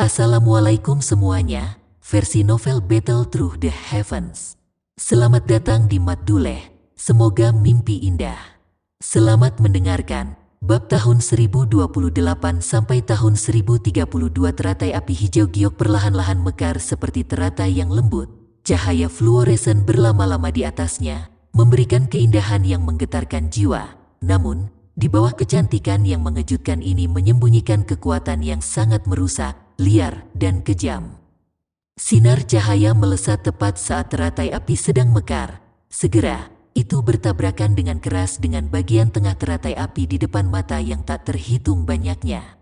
Assalamualaikum semuanya, versi novel Battle Through the Heavens. Selamat datang di Madduleh, semoga mimpi indah. Selamat mendengarkan, bab tahun 1028 sampai tahun 1032. Teratai api hijau giok perlahan-lahan mekar seperti teratai yang lembut. Cahaya fluoresen berlama-lama di atasnya, memberikan keindahan yang menggetarkan jiwa. Namun, di bawah kecantikan yang mengejutkan ini menyembunyikan kekuatan yang sangat merusak, liar, dan kejam. Sinar cahaya melesat tepat saat teratai api sedang mekar. Segera, itu bertabrakan dengan keras dengan bagian tengah teratai api di depan mata yang tak terhitung banyaknya.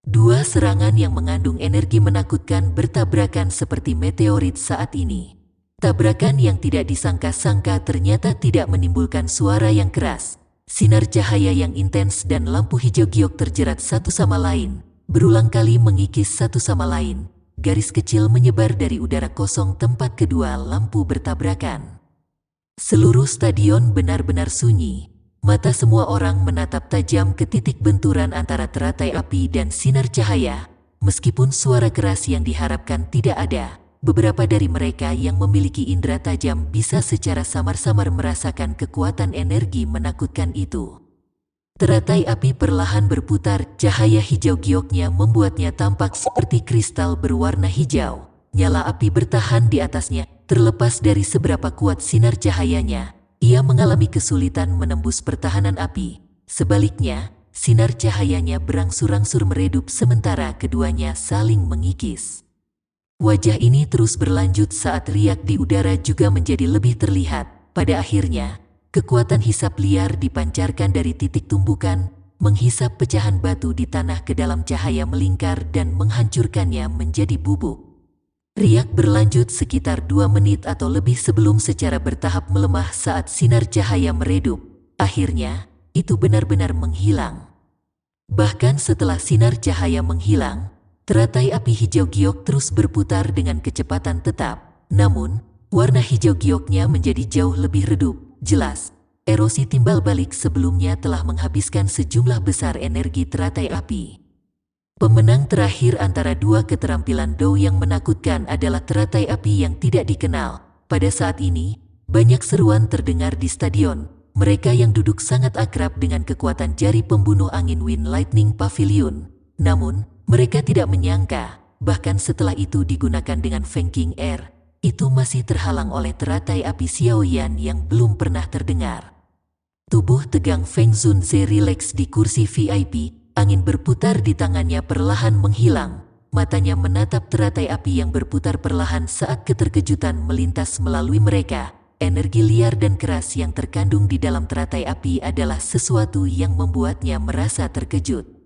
Dua serangan yang mengandung energi menakutkan bertabrakan seperti meteorit saat ini. Tabrakan yang tidak disangka-sangka ternyata tidak menimbulkan suara yang keras. Sinar cahaya yang intens dan lampu hijau giok terjerat satu sama lain, berulang kali mengikis satu sama lain. Garis kecil menyebar dari udara kosong tempat kedua lampu bertabrakan. Seluruh stadion benar-benar sunyi. Mata semua orang menatap tajam ke titik benturan antara teratai api dan sinar cahaya. Meskipun suara keras yang diharapkan tidak ada, beberapa dari mereka yang memiliki indera tajam bisa secara samar-samar merasakan kekuatan energi menakutkan itu. Teratai api perlahan berputar, cahaya hijau gioknya membuatnya tampak seperti kristal berwarna hijau. Nyala api bertahan di atasnya, terlepas dari seberapa kuat sinar cahayanya. Ia mengalami kesulitan menembus pertahanan api. Sebaliknya, sinar cahayanya berangsur-angsur meredup sementara keduanya saling mengikis. Wajah ini terus berlanjut saat riak di udara juga menjadi lebih terlihat. Pada akhirnya, kekuatan hisap liar dipancarkan dari titik tumbukan, menghisap pecahan batu di tanah ke dalam cahaya melingkar dan menghancurkannya menjadi bubuk. Riak berlanjut sekitar 2 menit atau lebih sebelum secara bertahap melemah saat sinar cahaya meredup. Akhirnya, itu benar-benar menghilang. Bahkan setelah sinar cahaya menghilang, teratai api hijau giok terus berputar dengan kecepatan tetap. Namun, warna hijau gioknya menjadi jauh lebih redup. Jelas, erosi timbal balik sebelumnya telah menghabiskan sejumlah besar energi teratai api. Pemenang terakhir antara dua keterampilan Dou yang menakutkan adalah teratai api yang tidak dikenal. Pada saat ini, banyak seruan terdengar di stadion. Mereka yang duduk sangat akrab dengan kekuatan jari pembunuh angin Wind Lightning Pavilion. Namun, mereka tidak menyangka, bahkan setelah itu digunakan dengan Feng King Air, itu masih terhalang oleh teratai api Xiaoyan yang belum pernah terdengar. Tubuh tegang Feng Zunze rileks di kursi VIP, angin berputar di tangannya perlahan menghilang. Matanya menatap teratai api yang berputar perlahan saat keterkejutan melintas melalui mereka. Energi liar dan keras yang terkandung di dalam teratai api adalah sesuatu yang membuatnya merasa terkejut.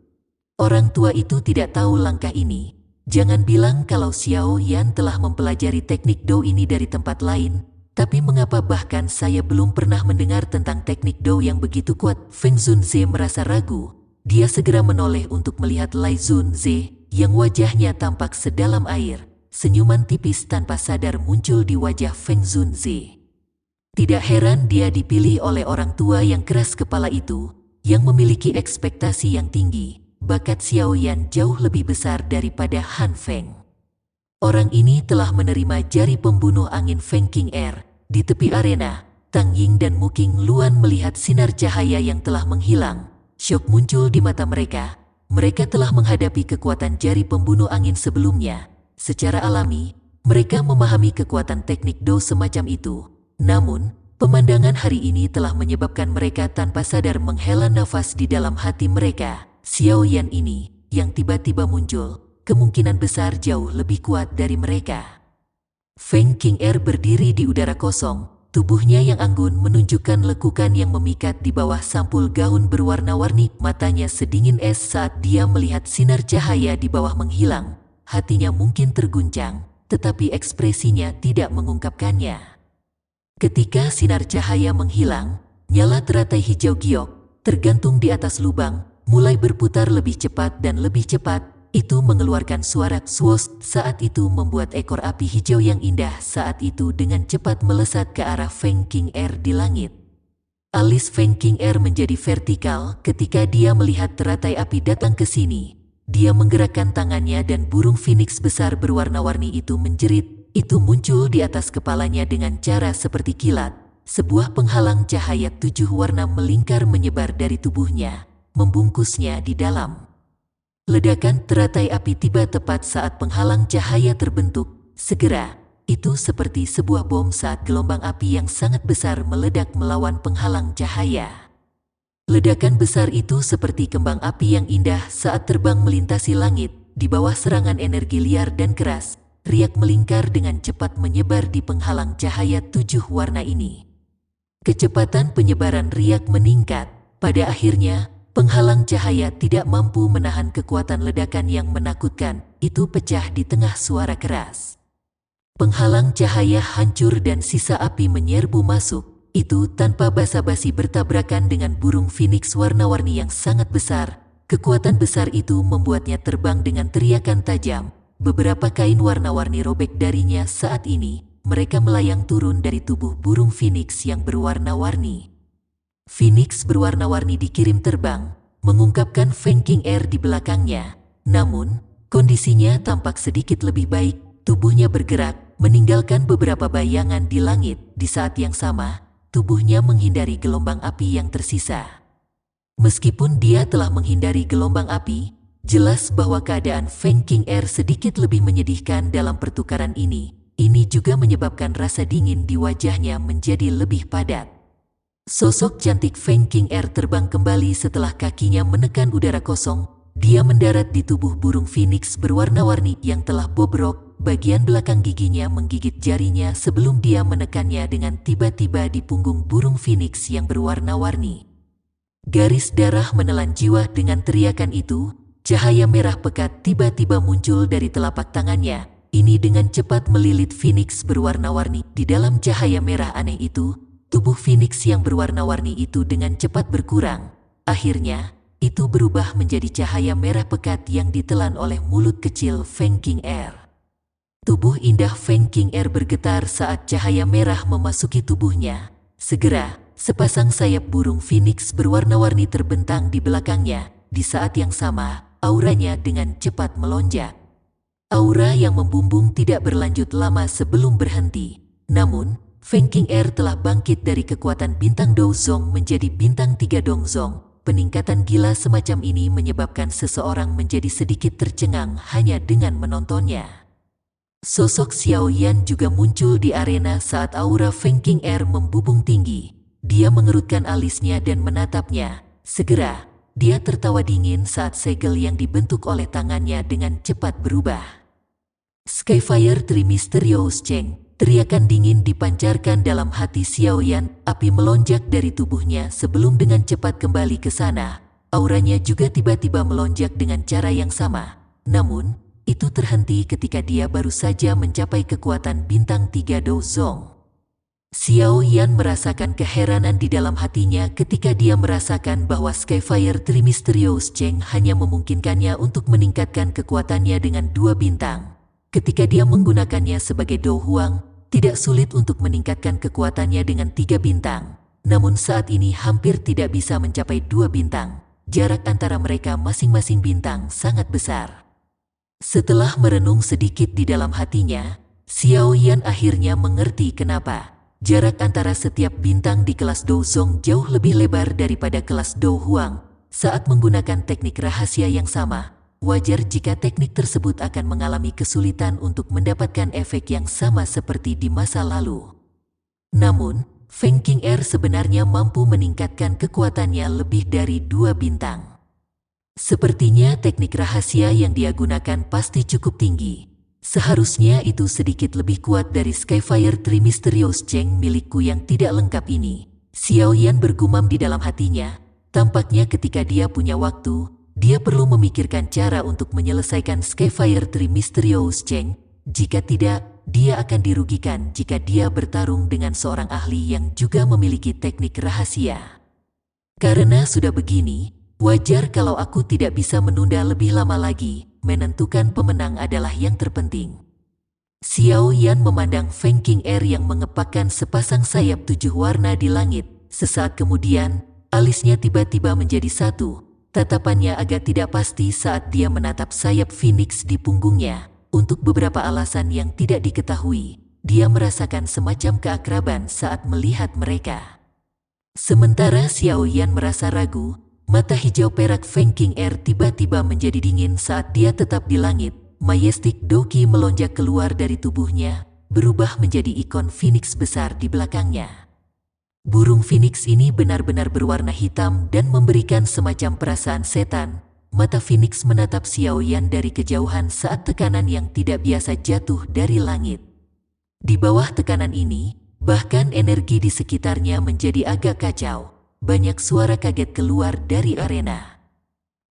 Orang tua itu tidak tahu langkah ini. Jangan bilang kalau Xiao Yan telah mempelajari teknik Dou ini dari tempat lain. Tapi mengapa bahkan saya belum pernah mendengar tentang teknik Dou yang begitu kuat? Feng Zunze merasa ragu. Dia segera menoleh untuk melihat Lai Zunze yang wajahnya tampak sedalam air. Senyuman tipis tanpa sadar muncul di wajah Feng Zunze. Tidak heran dia dipilih oleh orang tua yang keras kepala itu, yang memiliki ekspektasi yang tinggi. Bakat Xiaoyan jauh lebih besar daripada Han Feng. Orang ini telah menerima jari pembunuh angin Feng King Air. Di tepi arena, Tang Ying dan Mu King Luan melihat sinar cahaya yang telah menghilang. Syok muncul di mata mereka. Mereka telah menghadapi kekuatan jari pembunuh angin sebelumnya. Secara alami, mereka memahami kekuatan teknik Dou semacam itu. Namun, pemandangan hari ini telah menyebabkan mereka tanpa sadar menghela nafas di dalam hati mereka. Xiaoyan ini, yang tiba-tiba muncul, kemungkinan besar jauh lebih kuat dari mereka. Feng King Air berdiri di udara kosong, tubuhnya yang anggun menunjukkan lekukan yang memikat di bawah sampul gaun berwarna-warni. Matanya sedingin es saat dia melihat sinar cahaya di bawah menghilang. Hatinya mungkin terguncang, tetapi ekspresinya tidak mengungkapkannya. Ketika sinar cahaya menghilang, nyala teratai hijau giok, tergantung di atas lubang, mulai berputar lebih cepat dan lebih cepat. Itu mengeluarkan suara swoosh. Saat itu membuat ekor api hijau yang indah saat itu dengan cepat melesat ke arah Feng King Air di langit. Alis Feng King Air menjadi vertikal ketika dia melihat teratai api datang ke sini. dia menggerakkan tangannya dan burung phoenix besar berwarna-warni itu menjerit. Itu muncul di atas kepalanya dengan cara seperti kilat. Sebuah penghalang cahaya 7 warna melingkar menyebar dari tubuhnya, membungkusnya di dalam. Ledakan teratai api tiba tepat saat penghalang cahaya terbentuk. Segera, itu seperti sebuah bom saat gelombang api yang sangat besar meledak melawan penghalang cahaya. Ledakan besar itu seperti kembang api yang indah saat terbang melintasi langit, di bawah serangan energi liar dan keras. Riak melingkar dengan cepat menyebar di penghalang cahaya 7 warna ini. Kecepatan penyebaran riak meningkat. Pada akhirnya, penghalang cahaya tidak mampu menahan kekuatan ledakan yang menakutkan. Itu pecah di tengah suara keras. Penghalang cahaya hancur dan sisa api menyerbu masuk. Itu tanpa basa-basi bertabrakan dengan burung phoenix warna-warni yang sangat besar. Kekuatan besar itu membuatnya terbang dengan teriakan tajam. Beberapa kain warna-warni robek darinya saat ini. Mereka melayang turun dari tubuh burung phoenix yang berwarna-warni. Phoenix berwarna-warni dikirim terbang, mengungkapkan Feng King Air di belakangnya. Namun, kondisinya tampak sedikit lebih baik. Tubuhnya bergerak, meninggalkan beberapa bayangan di langit. Di saat yang sama, tubuhnya menghindari gelombang api yang tersisa. Meskipun dia telah menghindari gelombang api, jelas bahwa keadaan Feng King Air sedikit lebih menyedihkan dalam pertukaran ini. Ini juga menyebabkan rasa dingin di wajahnya menjadi lebih padat. Sosok cantik Feng King Air terbang kembali setelah kakinya menekan udara kosong. Dia mendarat di tubuh burung phoenix berwarna-warni yang telah bobrok. Bagian belakang giginya menggigit jarinya sebelum dia menekannya dengan tiba-tiba di punggung burung phoenix yang berwarna-warni. Garis darah menelan jiwa dengan teriakan itu. Cahaya merah pekat tiba-tiba muncul dari telapak tangannya. Ini dengan cepat melilit phoenix berwarna-warni. Di dalam cahaya merah aneh itu, tubuh phoenix yang berwarna-warni itu dengan cepat berkurang. Akhirnya, itu berubah menjadi cahaya merah pekat yang ditelan oleh mulut kecil Feng King Air. Tubuh indah Feng King Air bergetar saat cahaya merah memasuki tubuhnya. Segera, sepasang sayap burung phoenix berwarna-warni terbentang di belakangnya. Di saat yang sama, auranya dengan cepat melonjak. Aura yang membumbung tidak berlanjut lama sebelum berhenti. Namun, Feng King Air telah bangkit dari kekuatan bintang Douzong menjadi bintang 3 Dongzong. Peningkatan gila semacam ini menyebabkan seseorang menjadi sedikit tercengang hanya dengan menontonnya. Sosok Xiao Yan juga muncul di arena saat aura Feng King Air membubung tinggi. Dia mengerutkan alisnya dan menatapnya. Segera, dia tertawa dingin saat segel yang dibentuk oleh tangannya dengan cepat berubah. Skyfire Tree Mysterious Cheng. Teriakan dingin dipancarkan dalam hati Xiao Yan. Api melonjak dari tubuhnya sebelum dengan cepat kembali ke sana. Auranya juga tiba-tiba melonjak dengan cara yang sama. Namun, itu terhenti ketika dia baru saja mencapai kekuatan bintang 3 Douzong. Xiao Yan merasakan keheranan di dalam hatinya ketika dia merasakan bahwa Skyfire Tree Mysterious Cheng hanya memungkinkannya untuk meningkatkan kekuatannya dengan 2 bintang. Ketika dia menggunakannya sebagai Do Huang, tidak sulit untuk meningkatkan kekuatannya dengan 3 bintang. Namun saat ini hampir tidak bisa mencapai 2 bintang. Jarak antara mereka masing-masing bintang sangat besar. Setelah merenung sedikit di dalam hatinya, Xiao Yan akhirnya mengerti kenapa. Jarak antara setiap bintang di kelas Douzong jauh lebih lebar daripada kelas Do Huang. Saat menggunakan teknik rahasia yang sama, wajar jika teknik tersebut akan mengalami kesulitan untuk mendapatkan efek yang sama seperti di masa lalu. Namun, Feng King Air sebenarnya mampu meningkatkan kekuatannya lebih dari 2 bintang. Sepertinya teknik rahasia yang dia gunakan pasti cukup tinggi. Seharusnya itu sedikit lebih kuat dari Skyfire Tree Mysterious Cheng milikku yang tidak lengkap ini. Xiao Yan bergumam di dalam hatinya. Tampaknya ketika dia punya waktu, dia perlu memikirkan cara untuk menyelesaikan Skyfire Tree Mysterious Cheng. Jika tidak, dia akan dirugikan jika dia bertarung dengan seorang ahli yang juga memiliki teknik rahasia. Karena sudah begini, wajar kalau aku tidak bisa menunda lebih lama lagi. Menentukan pemenang adalah yang terpenting. Xiao Yan memandang Feng King Air yang mengepakkan sepasang sayap 7 warna di langit. Sesaat kemudian, alisnya tiba-tiba menjadi satu. Tatapannya agak tidak pasti saat dia menatap sayap Phoenix di punggungnya. Untuk beberapa alasan yang tidak diketahui, dia merasakan semacam keakraban saat melihat mereka. Sementara Xiao Yan merasa ragu, mata hijau perak Feng King Air tiba-tiba menjadi dingin saat dia tetap di langit. Majestic Doki melonjak keluar dari tubuhnya, berubah menjadi ikon Phoenix besar di belakangnya. Burung Phoenix ini benar-benar berwarna hitam dan memberikan semacam perasaan setan. Mata Phoenix menatap Xiao Yan dari kejauhan saat tekanan yang tidak biasa jatuh dari langit. Di bawah tekanan ini, bahkan energi di sekitarnya menjadi agak kacau. Banyak suara kaget keluar dari arena.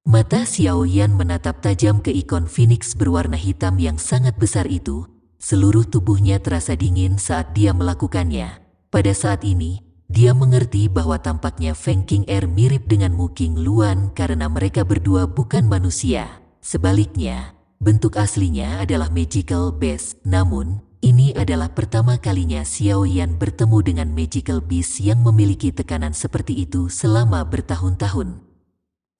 Mata Xiao Yan menatap tajam ke ikon Phoenix berwarna hitam yang sangat besar itu. Seluruh tubuhnya terasa dingin saat dia melakukannya. Pada saat ini, dia mengerti bahwa tampaknya Feng King Air mirip dengan Mu King Luan karena mereka berdua bukan manusia. Sebaliknya, bentuk aslinya adalah magical beast. Namun, ini adalah pertama kalinya Xiao Yan bertemu dengan magical beast yang memiliki tekanan seperti itu selama bertahun-tahun.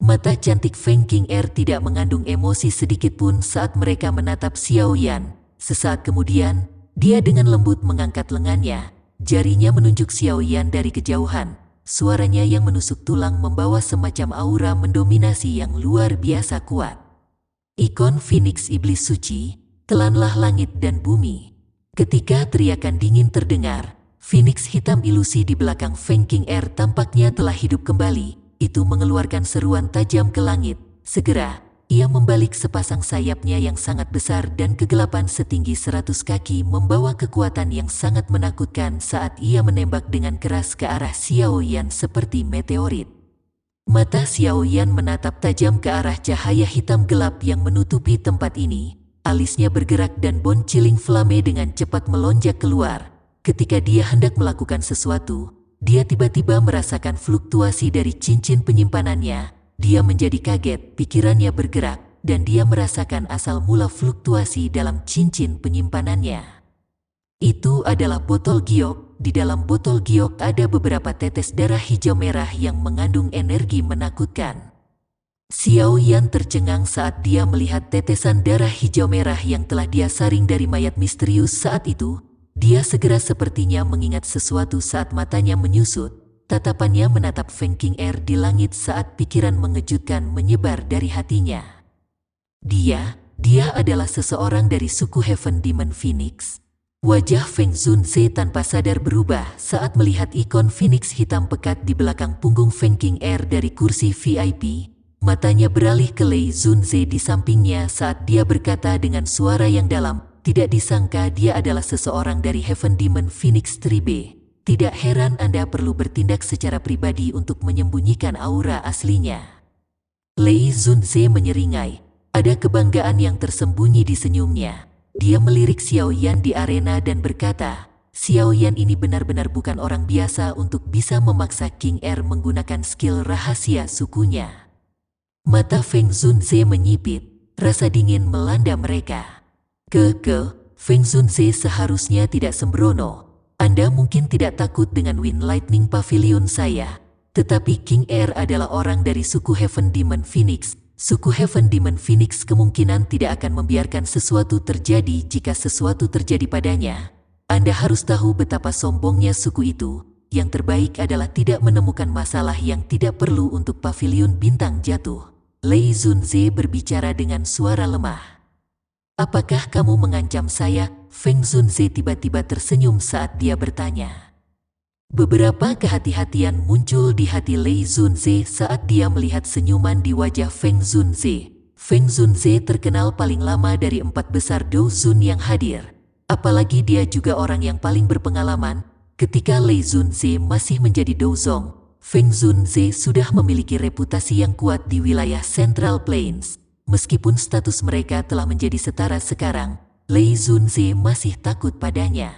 Mata cantik Feng King Air tidak mengandung emosi sedikitpun saat mereka menatap Xiao Yan. Sesaat kemudian, dia dengan lembut mengangkat lengannya. Jarinya menunjuk Xiao Yan dari kejauhan. Suaranya yang menusuk tulang membawa semacam aura mendominasi yang luar biasa kuat. Ikon Phoenix Iblis Suci, telanlah langit dan bumi. Ketika teriakan dingin terdengar, Phoenix hitam ilusi di belakang Feng King Air tampaknya telah hidup kembali. Itu mengeluarkan seruan tajam ke langit. Segera, ia membalik sepasang sayapnya yang sangat besar dan kegelapan setinggi 100 kaki membawa kekuatan yang sangat menakutkan saat ia menembak dengan keras ke arah Xiao Yan seperti meteorit. Mata Xiao Yan menatap tajam ke arah cahaya hitam gelap yang menutupi tempat ini. Alisnya bergerak dan Bon Chilling Flame dengan cepat melonjak keluar. Ketika dia hendak melakukan sesuatu, dia tiba-tiba merasakan fluktuasi dari cincin penyimpanannya. Dia menjadi kaget, pikirannya bergerak, dan dia merasakan asal mula fluktuasi dalam cincin penyimpanannya. Itu adalah botol giok. Di dalam botol giok ada beberapa tetes darah hijau merah yang mengandung energi menakutkan. Xiao Yan tercengang saat dia melihat tetesan darah hijau merah yang telah dia saring dari mayat misterius saat itu. Dia segera sepertinya mengingat sesuatu saat matanya menyusut. Tatapannya menatap Feng King Air di langit saat pikiran mengejutkan menyebar dari hatinya. Dia adalah seseorang dari suku Heaven Demon Phoenix. Wajah Feng Zunze tanpa sadar berubah saat melihat ikon Phoenix hitam pekat di belakang punggung Feng King Air dari kursi VIP. Matanya beralih ke Lei Zunze di sampingnya saat dia berkata dengan suara yang dalam, tidak disangka dia adalah seseorang dari Heaven Demon Phoenix Tribe. Tidak heran Anda perlu bertindak secara pribadi untuk menyembunyikan aura aslinya. Lei Zunze menyeringai. Ada kebanggaan yang tersembunyi di senyumnya. Dia melirik Xiao Yan di arena dan berkata, Xiao Yan ini benar-benar bukan orang biasa untuk bisa memaksa King Air menggunakan skill rahasia sukunya. Mata Feng Zunze menyipit. Rasa dingin melanda mereka. Feng Zunze seharusnya tidak sembrono. Anda mungkin tidak takut dengan Wind Lightning Pavilion saya, tetapi King Air adalah orang dari suku Heaven Demon Phoenix. Suku Heaven Demon Phoenix kemungkinan tidak akan membiarkan sesuatu terjadi jika sesuatu terjadi padanya. Anda harus tahu betapa sombongnya suku itu. Yang terbaik adalah tidak menemukan masalah yang tidak perlu untuk pavilion bintang jatuh. Lei Zunze berbicara dengan suara lemah. Apakah kamu mengancam saya? Feng Zunze tiba-tiba tersenyum saat dia bertanya. Beberapa kehati-hatian muncul di hati Lei Zunze saat dia melihat senyuman di wajah Feng Zunze. Feng Zunze terkenal paling lama dari 4 besar Douzun yang hadir. Apalagi dia juga orang yang paling berpengalaman. Ketika Lei Zunze masih menjadi Douzong, Feng Zunze sudah memiliki reputasi yang kuat di wilayah Central Plains. Meskipun status mereka telah menjadi setara sekarang, Lei Zunze masih takut padanya.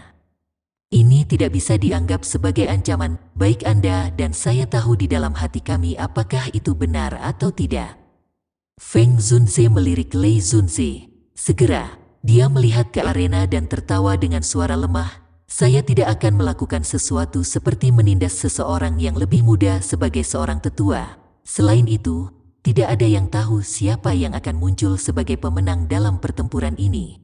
Ini tidak bisa dianggap sebagai ancaman, baik Anda dan saya tahu di dalam hati kami apakah itu benar atau tidak. Feng Zunze melirik Lei Zunze. Segera, dia melihat ke arena dan tertawa dengan suara lemah. Saya tidak akan melakukan sesuatu seperti menindas seseorang yang lebih muda sebagai seorang tetua. Selain itu, tidak ada yang tahu siapa yang akan muncul sebagai pemenang dalam pertempuran ini.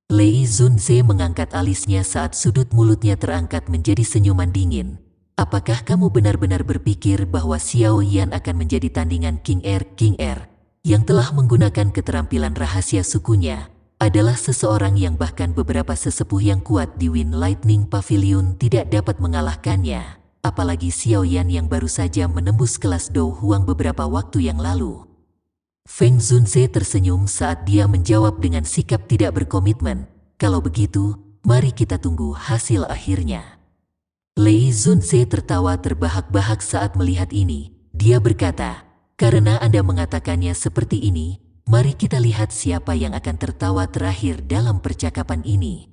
Lei Zunze mengangkat alisnya saat sudut mulutnya terangkat menjadi senyuman dingin. Apakah kamu benar-benar berpikir bahwa Xiao Yan akan menjadi tandingan King Er, yang telah menggunakan keterampilan rahasia sukunya, adalah seseorang yang bahkan beberapa sesepuh yang kuat di Wind Lightning Pavilion tidak dapat mengalahkannya, apalagi Xiao Yan yang baru saja menembus kelas Dou Huang beberapa waktu yang lalu. Feng Zunze tersenyum saat dia menjawab dengan sikap tidak berkomitmen, kalau begitu, mari kita tunggu hasil akhirnya. Lei Zunze tertawa terbahak-bahak saat melihat ini. Dia berkata, karena Anda mengatakannya seperti ini, mari kita lihat siapa yang akan tertawa terakhir dalam percakapan ini.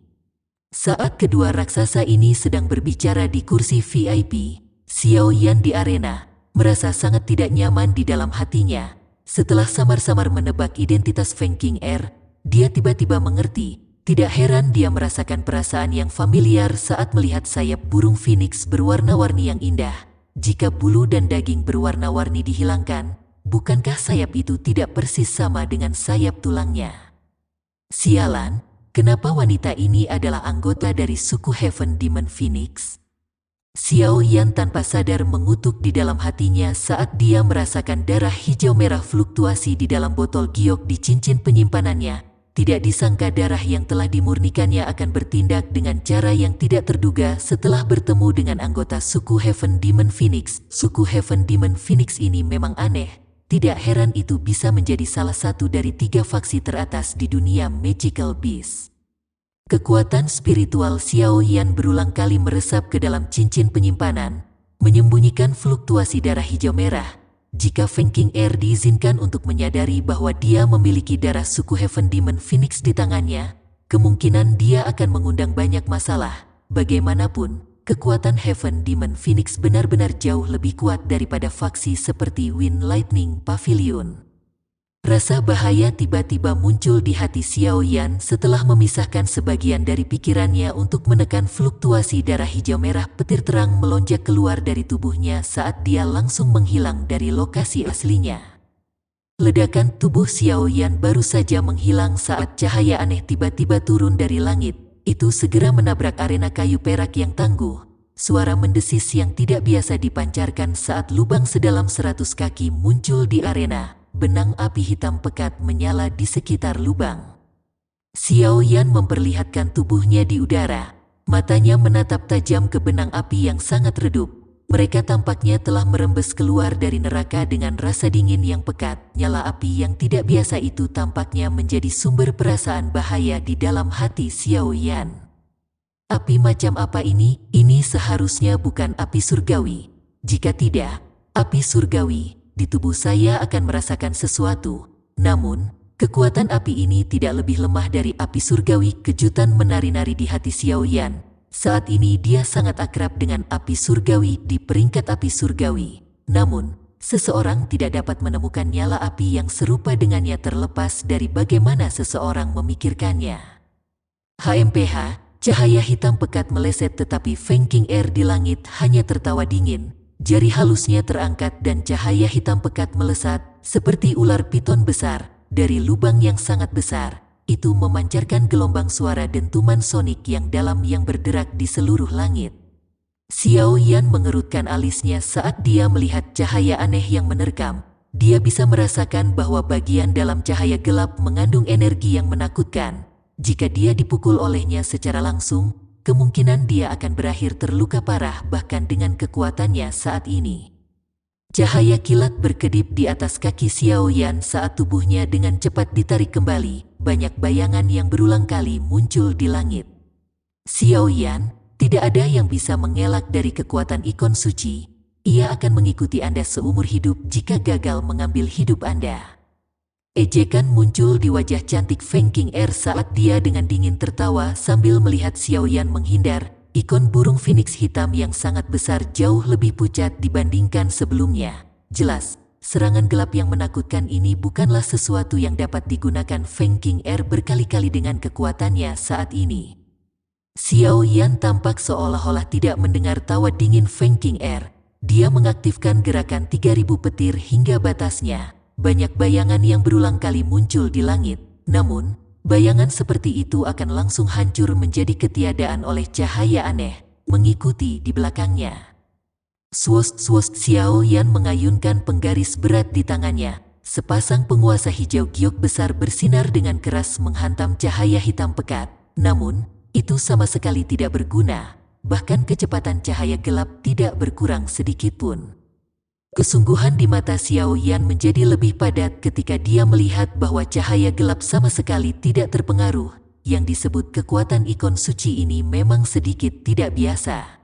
Saat kedua raksasa ini sedang berbicara di kursi VIP, Xiao Yan di arena merasa sangat tidak nyaman di dalam hatinya. Setelah samar-samar menebak identitas Feng King Er, dia tiba-tiba mengerti. Tidak heran dia merasakan perasaan yang familiar saat melihat sayap burung phoenix berwarna-warni yang indah. Jika bulu dan daging berwarna-warni dihilangkan, bukankah sayap itu tidak persis sama dengan sayap tulangnya? Sialan, kenapa wanita ini adalah anggota dari suku Heaven Demon Phoenix? Xiao Yan tanpa sadar mengutuk di dalam hatinya saat dia merasakan darah hijau merah fluktuasi di dalam botol giok di cincin penyimpanannya. Tidak disangka darah yang telah dimurnikannya akan bertindak dengan cara yang tidak terduga setelah bertemu dengan anggota suku Heaven Demon Phoenix. Suku Heaven Demon Phoenix ini memang aneh. Tidak heran itu bisa menjadi salah satu dari 3 faksi teratas di dunia Magical Beast. Kekuatan spiritual Xiao Yan berulang kali meresap ke dalam cincin penyimpanan, menyembunyikan fluktuasi darah hijau merah. Jika Feng King Er diizinkan untuk menyadari bahwa dia memiliki darah suku Heaven Demon Phoenix di tangannya, kemungkinan dia akan mengundang banyak masalah. Bagaimanapun, kekuatan Heaven Demon Phoenix benar-benar jauh lebih kuat daripada faksi seperti Wind Lightning Pavilion. Rasa bahaya tiba-tiba muncul di hati Xiao Yan setelah memisahkan sebagian dari pikirannya untuk menekan fluktuasi darah hijau merah. Petir terang melonjak keluar dari tubuhnya saat dia langsung menghilang dari lokasi aslinya. Ledakan tubuh Xiao Yan baru saja menghilang saat cahaya aneh tiba-tiba turun dari langit. Itu segera menabrak arena kayu perak yang tangguh. Suara mendesis yang tidak biasa dipancarkan saat lubang sedalam 100 kaki muncul di arena. Benang api hitam pekat menyala di sekitar lubang. Xiao Yan memperlihatkan tubuhnya di udara. Matanya menatap tajam ke benang api yang sangat redup. Mereka tampaknya telah merembes keluar dari neraka dengan rasa dingin yang pekat. Nyala api yang tidak biasa itu tampaknya menjadi sumber perasaan bahaya di dalam hati Xiao Yan. Api macam apa ini? Ini seharusnya bukan api surgawi. Jika tidak, api surgawi, di tubuh saya akan merasakan sesuatu. Namun, kekuatan api ini tidak lebih lemah dari api surgawi. Kejutan menari-nari di hati Xiao Yan. Saat ini dia sangat akrab dengan api surgawi di peringkat api surgawi. Namun, seseorang tidak dapat menemukan nyala api yang serupa dengannya terlepas dari bagaimana seseorang memikirkannya. HMPH, cahaya hitam pekat meleset tetapi Feng King Er di langit hanya tertawa dingin. Jari halusnya terangkat dan cahaya hitam pekat melesat seperti ular piton besar dari lubang yang sangat besar. Itu memancarkan gelombang suara dentuman sonik yang dalam yang berderak di seluruh langit. Xiao Yan mengerutkan alisnya saat dia melihat cahaya aneh yang menerkam. Dia bisa merasakan bahwa bagian dalam cahaya gelap mengandung energi yang menakutkan. Jika dia dipukul olehnya secara langsung, kemungkinan dia akan berakhir terluka parah bahkan dengan kekuatannya saat ini. Cahaya kilat berkedip di atas kaki Xiao Yan saat tubuhnya dengan cepat ditarik kembali. Banyak bayangan yang berulang kali muncul di langit. Xiao Yan, tidak ada yang bisa mengelak dari kekuatan ikon suci. Ia akan mengikuti Anda seumur hidup jika gagal mengambil hidup Anda. Ejekan muncul di wajah cantik Feng King Er saat dia dengan dingin tertawa sambil melihat Xiao Yan menghindar. Ikon burung phoenix hitam yang sangat besar jauh lebih pucat dibandingkan sebelumnya. Jelas, serangan gelap yang menakutkan ini bukanlah sesuatu yang dapat digunakan Feng King Er berkali-kali dengan kekuatannya saat ini. Xiao Yan tampak seolah-olah tidak mendengar tawa dingin Feng King Er. Dia mengaktifkan gerakan 3000 petir hingga batasnya. banyak bayangan yang berulang kali muncul di langit. Namun, bayangan seperti itu akan langsung hancur menjadi ketiadaan oleh cahaya aneh mengikuti di belakangnya. Swos, Xiao Yan mengayunkan penggaris berat di tangannya. Sepasang penguasa hijau giok besar bersinar dengan keras menghantam cahaya hitam pekat. Namun, itu sama sekali tidak berguna. Bahkan kecepatan cahaya gelap tidak berkurang sedikit pun. Kesungguhan di mata Xiao Yan menjadi lebih padat ketika dia melihat bahwa cahaya gelap sama sekali tidak terpengaruh. Yang disebut kekuatan ikon suci ini memang sedikit tidak biasa.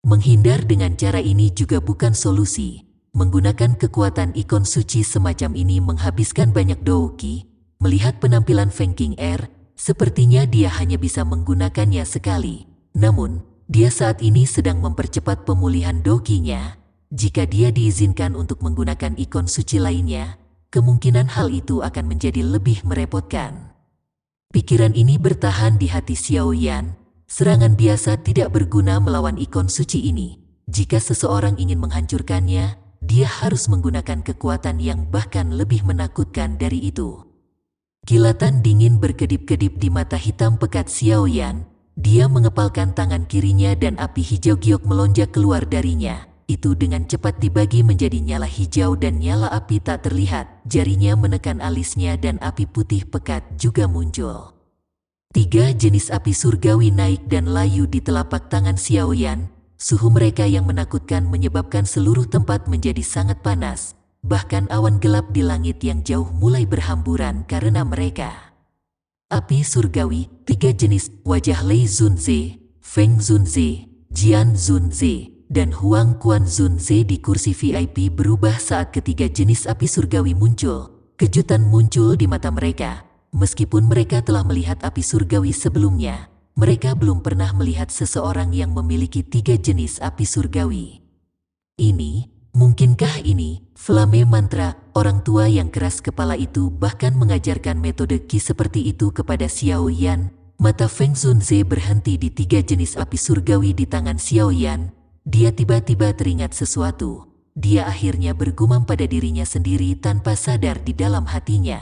Menghindar dengan cara ini juga bukan solusi. Menggunakan kekuatan ikon suci semacam ini menghabiskan banyak Douqi. Melihat penampilan Feng Qing'er, sepertinya dia hanya bisa menggunakannya sekali. Namun, dia saat ini sedang mempercepat pemulihan Douqi-nya. Jika dia diizinkan untuk menggunakan ikon suci lainnya, kemungkinan hal itu akan menjadi lebih merepotkan. Pikiran ini bertahan di hati Xiao Yan. Serangan biasa tidak berguna melawan ikon suci ini. Jika seseorang ingin menghancurkannya, dia harus menggunakan kekuatan yang bahkan lebih menakutkan dari itu. Kilatan dingin berkedip-kedip di mata hitam pekat Xiao Yan. Dia mengepalkan tangan kirinya dan api hijau giok melonjak keluar darinya. Itu dengan cepat dibagi menjadi nyala hijau dan nyala api tak terlihat. Jarinya menekan alisnya dan api putih pekat juga muncul. 3 jenis api surgawi naik dan layu di telapak tangan Xiao Yan. Suhu mereka yang menakutkan menyebabkan seluruh tempat menjadi sangat panas. Bahkan awan gelap di langit yang jauh mulai berhamburan karena mereka. Api surgawi, 3 jenis, wajah Lei Zunze, Feng Zunze, Jian Zunze, dan Huang Quan Zunze di kursi VIP berubah saat ketiga jenis api surgawi muncul. Kejutan muncul di mata mereka. Meskipun mereka telah melihat api surgawi sebelumnya, mereka belum pernah melihat seseorang yang memiliki 3 jenis api surgawi. Mungkinkah ini, Flame Mantra, orang tua yang keras kepala itu bahkan mengajarkan metode Qi seperti itu kepada Xiao Yan? Mata Feng Zunze berhenti di 3 jenis api surgawi di tangan Xiao Yan. Dia tiba-tiba teringat sesuatu. Dia akhirnya bergumam pada dirinya sendiri tanpa sadar di dalam hatinya.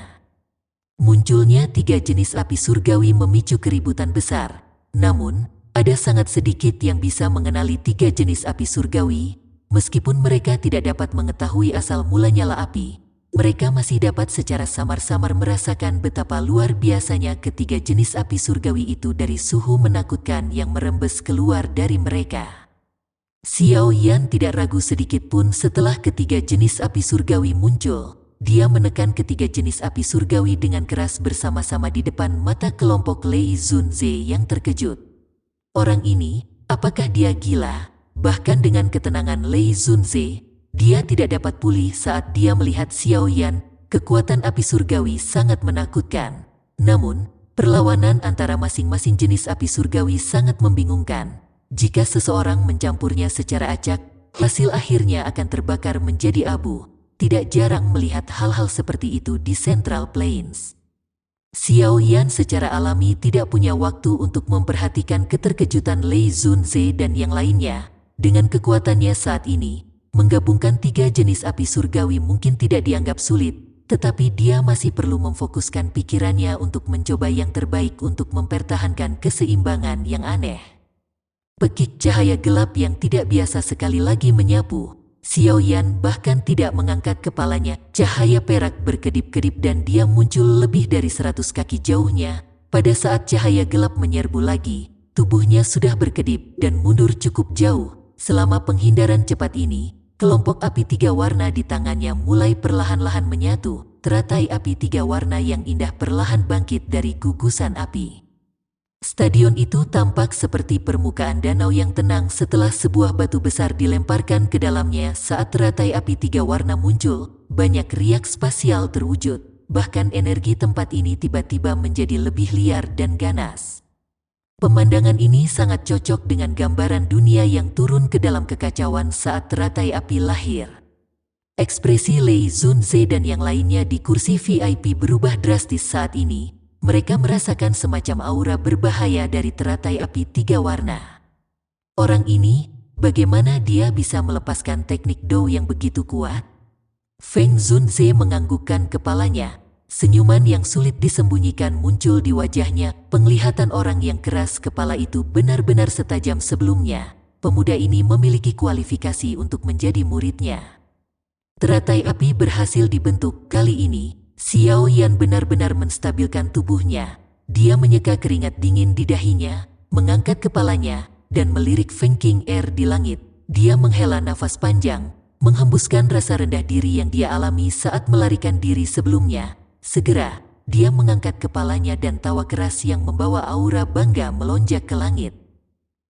Munculnya 3 jenis api surgawi memicu keributan besar. Namun, ada sangat sedikit yang bisa mengenali 3 jenis api surgawi. Meskipun mereka tidak dapat mengetahui asal mula nyala api, mereka masih dapat secara samar-samar merasakan betapa luar biasanya ketiga jenis api surgawi itu dari suhu menakutkan yang merembes keluar dari mereka. Xiao Yan tidak ragu sedikit pun setelah ketiga jenis api surgawi muncul. Dia menekan ketiga jenis api surgawi dengan keras bersama-sama di depan mata kelompok Lei Zunze yang terkejut. Orang ini, apakah dia gila? Bahkan dengan ketenangan Lei Zunze, dia tidak dapat pulih saat dia melihat Xiao Yan. Kekuatan api surgawi sangat menakutkan. Namun, perlawanan antara masing-masing jenis api surgawi sangat membingungkan. Jika seseorang mencampurnya secara acak, hasil akhirnya akan terbakar menjadi abu. Tidak jarang melihat hal-hal seperti itu di Central Plains. Xiao Yan secara alami tidak punya waktu untuk memperhatikan keterkejutan Lei Zunze dan yang lainnya. Dengan kekuatannya saat ini, menggabungkan 3 jenis api surgawi mungkin tidak dianggap sulit, tetapi dia masih perlu memfokuskan pikirannya untuk mencoba yang terbaik untuk mempertahankan keseimbangan yang aneh. Pekik cahaya gelap yang tidak biasa sekali lagi menyapu. Xiao Yan bahkan tidak mengangkat kepalanya. Cahaya perak berkedip-kedip dan dia muncul lebih dari 100 kaki jauhnya. Pada saat cahaya gelap menyerbu lagi, tubuhnya sudah berkedip dan mundur cukup jauh. Selama penghindaran cepat ini, kelompok api 3 warna di tangannya mulai perlahan-lahan menyatu. Teratai api 3 warna yang indah perlahan bangkit dari gugusan api. Stadion itu tampak seperti permukaan danau yang tenang setelah sebuah batu besar dilemparkan ke dalamnya saat teratai api 3 warna muncul. Banyak riak spasial terwujud, bahkan energi tempat ini tiba-tiba menjadi lebih liar dan ganas. Pemandangan ini sangat cocok dengan gambaran dunia yang turun ke dalam kekacauan saat teratai api lahir. Ekspresi Lei Zunze dan yang lainnya di kursi VIP berubah drastis saat ini. Mereka merasakan semacam aura berbahaya dari teratai api 3 warna. Orang ini, bagaimana dia bisa melepaskan teknik Dou yang begitu kuat? Feng Zunze menganggukkan kepalanya. Senyuman yang sulit disembunyikan muncul di wajahnya. Penglihatan orang yang keras kepala itu benar-benar setajam sebelumnya. Pemuda ini memiliki kualifikasi untuk menjadi muridnya. Teratai api berhasil dibentuk. Kali ini, Xiao Yan benar-benar menstabilkan tubuhnya. Dia menyeka keringat dingin di dahinya, mengangkat kepalanya, dan melirik Feng King Air di langit. Dia menghela nafas panjang, menghembuskan rasa rendah diri yang dia alami saat melarikan diri sebelumnya. Segera, dia mengangkat kepalanya dan tawa keras yang membawa aura bangga melonjak ke langit.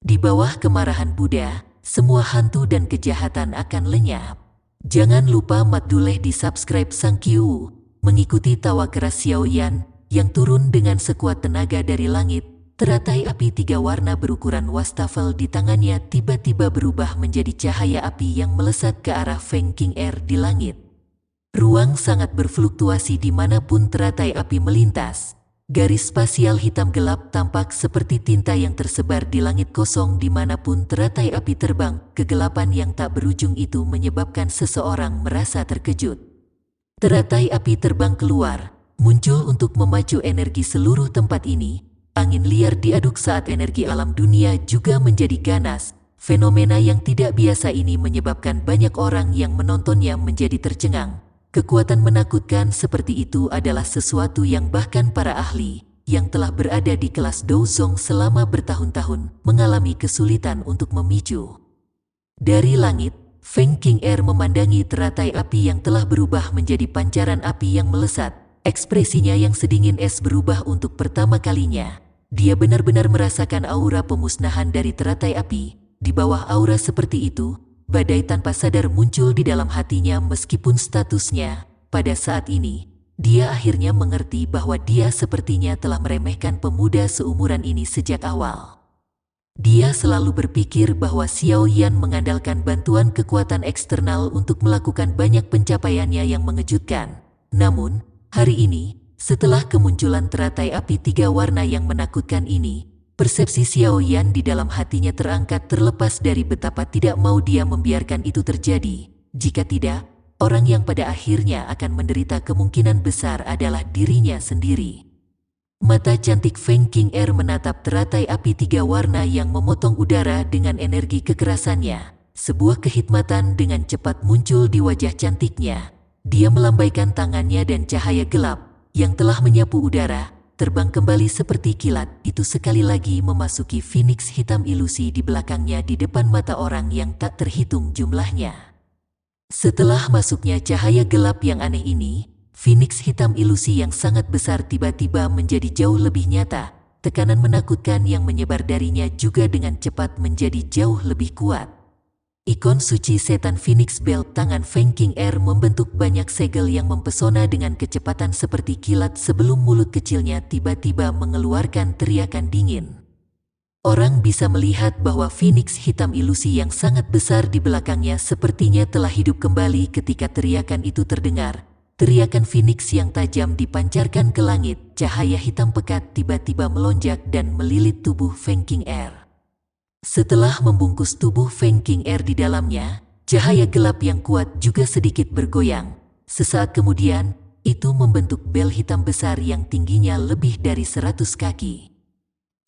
Di bawah kemarahan Buddha, semua hantu dan kejahatan akan lenyap. Jangan lupa Maduleh di subscribe Sang Qiu. Mengikuti tawa keras Xiao Yan yang turun dengan sekuat tenaga dari langit. Teratai api 3 warna berukuran wastafel di tangannya tiba-tiba berubah menjadi cahaya api yang melesat ke arah Feng King Air di langit. Ruang sangat berfluktuasi dimanapun teratai api melintas. Garis spasial hitam gelap tampak seperti tinta yang tersebar di langit kosong dimanapun teratai api terbang. Kegelapan yang tak berujung itu menyebabkan seseorang merasa terkejut. Teratai api terbang keluar, muncul untuk memacu energi seluruh tempat ini. Angin liar diaduk saat energi alam dunia juga menjadi ganas. Fenomena yang tidak biasa ini menyebabkan banyak orang yang menontonnya menjadi tercengang. Kekuatan menakutkan seperti itu adalah sesuatu yang bahkan para ahli yang telah berada di kelas Douzong selama bertahun-tahun mengalami kesulitan untuk memicu. Dari langit, Feng King Air memandangi teratai api yang telah berubah menjadi pancaran api yang melesat. Ekspresinya yang sedingin es berubah untuk pertama kalinya. Dia benar-benar merasakan aura pemusnahan dari teratai api. Di bawah aura seperti itu, badai tanpa sadar muncul di dalam hatinya meskipun statusnya. Pada saat ini, dia akhirnya mengerti bahwa dia sepertinya telah meremehkan pemuda seumuran ini sejak awal. Dia selalu berpikir bahwa Xiao Yan mengandalkan bantuan kekuatan eksternal untuk melakukan banyak pencapaiannya yang mengejutkan. Namun, hari ini, setelah kemunculan teratai api 3 warna yang menakutkan ini, persepsi Xiao Yan di dalam hatinya terangkat terlepas dari betapa tidak mau dia membiarkan itu terjadi. Jika tidak, orang yang pada akhirnya akan menderita kemungkinan besar adalah dirinya sendiri. Mata cantik Feng King Air menatap teratai api 3 warna yang memotong udara dengan energi kekerasannya. Sebuah kehikmatan dengan cepat muncul di wajah cantiknya. Dia melambaikan tangannya dan cahaya gelap yang telah menyapu udara terbang kembali seperti kilat. Itu sekali lagi memasuki Phoenix hitam ilusi di belakangnya di depan mata orang yang tak terhitung jumlahnya. Setelah masuknya cahaya gelap yang aneh ini, Phoenix hitam ilusi yang sangat besar tiba-tiba menjadi jauh lebih nyata. Tekanan menakutkan yang menyebar darinya juga dengan cepat menjadi jauh lebih kuat. Ikon suci setan Phoenix Belt tangan Feng King Air membentuk banyak segel yang mempesona dengan kecepatan seperti kilat sebelum mulut kecilnya tiba-tiba mengeluarkan teriakan dingin. Orang bisa melihat bahwa Phoenix hitam ilusi yang sangat besar di belakangnya sepertinya telah hidup kembali ketika teriakan itu terdengar. Teriakan Phoenix yang tajam dipancarkan ke langit, cahaya hitam pekat tiba-tiba melonjak dan melilit tubuh Feng King Air. Setelah membungkus tubuh Feng King Air di dalamnya, cahaya gelap yang kuat juga sedikit bergoyang. Sesaat kemudian, itu membentuk bel hitam besar yang tingginya lebih dari 100 kaki.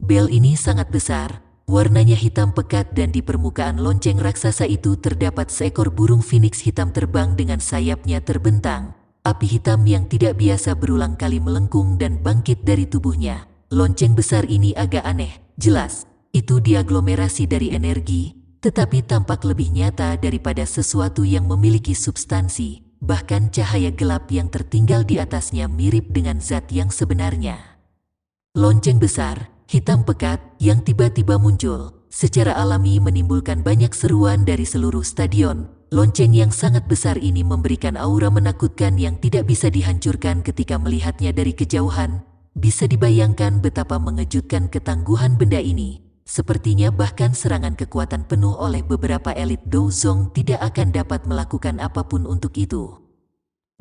Bel ini sangat besar, warnanya hitam pekat dan di permukaan lonceng raksasa itu terdapat seekor burung Phoenix hitam terbang dengan sayapnya terbentang. Api hitam yang tidak biasa berulang kali melengkung dan bangkit dari tubuhnya. Lonceng besar ini agak aneh, jelas. Itu diaglomerasi dari energi, tetapi tampak lebih nyata daripada sesuatu yang memiliki substansi. Bahkan cahaya gelap yang tertinggal di atasnya mirip dengan zat yang sebenarnya. Lonceng besar, hitam pekat, yang tiba-tiba muncul, secara alami menimbulkan banyak seruan dari seluruh stadion. Lonceng yang sangat besar ini memberikan aura menakutkan yang tidak bisa dihancurkan ketika melihatnya dari kejauhan. Bisa dibayangkan betapa mengejutkan ketangguhan benda ini. Sepertinya bahkan serangan kekuatan penuh oleh beberapa elit Douzong tidak akan dapat melakukan apapun untuk itu.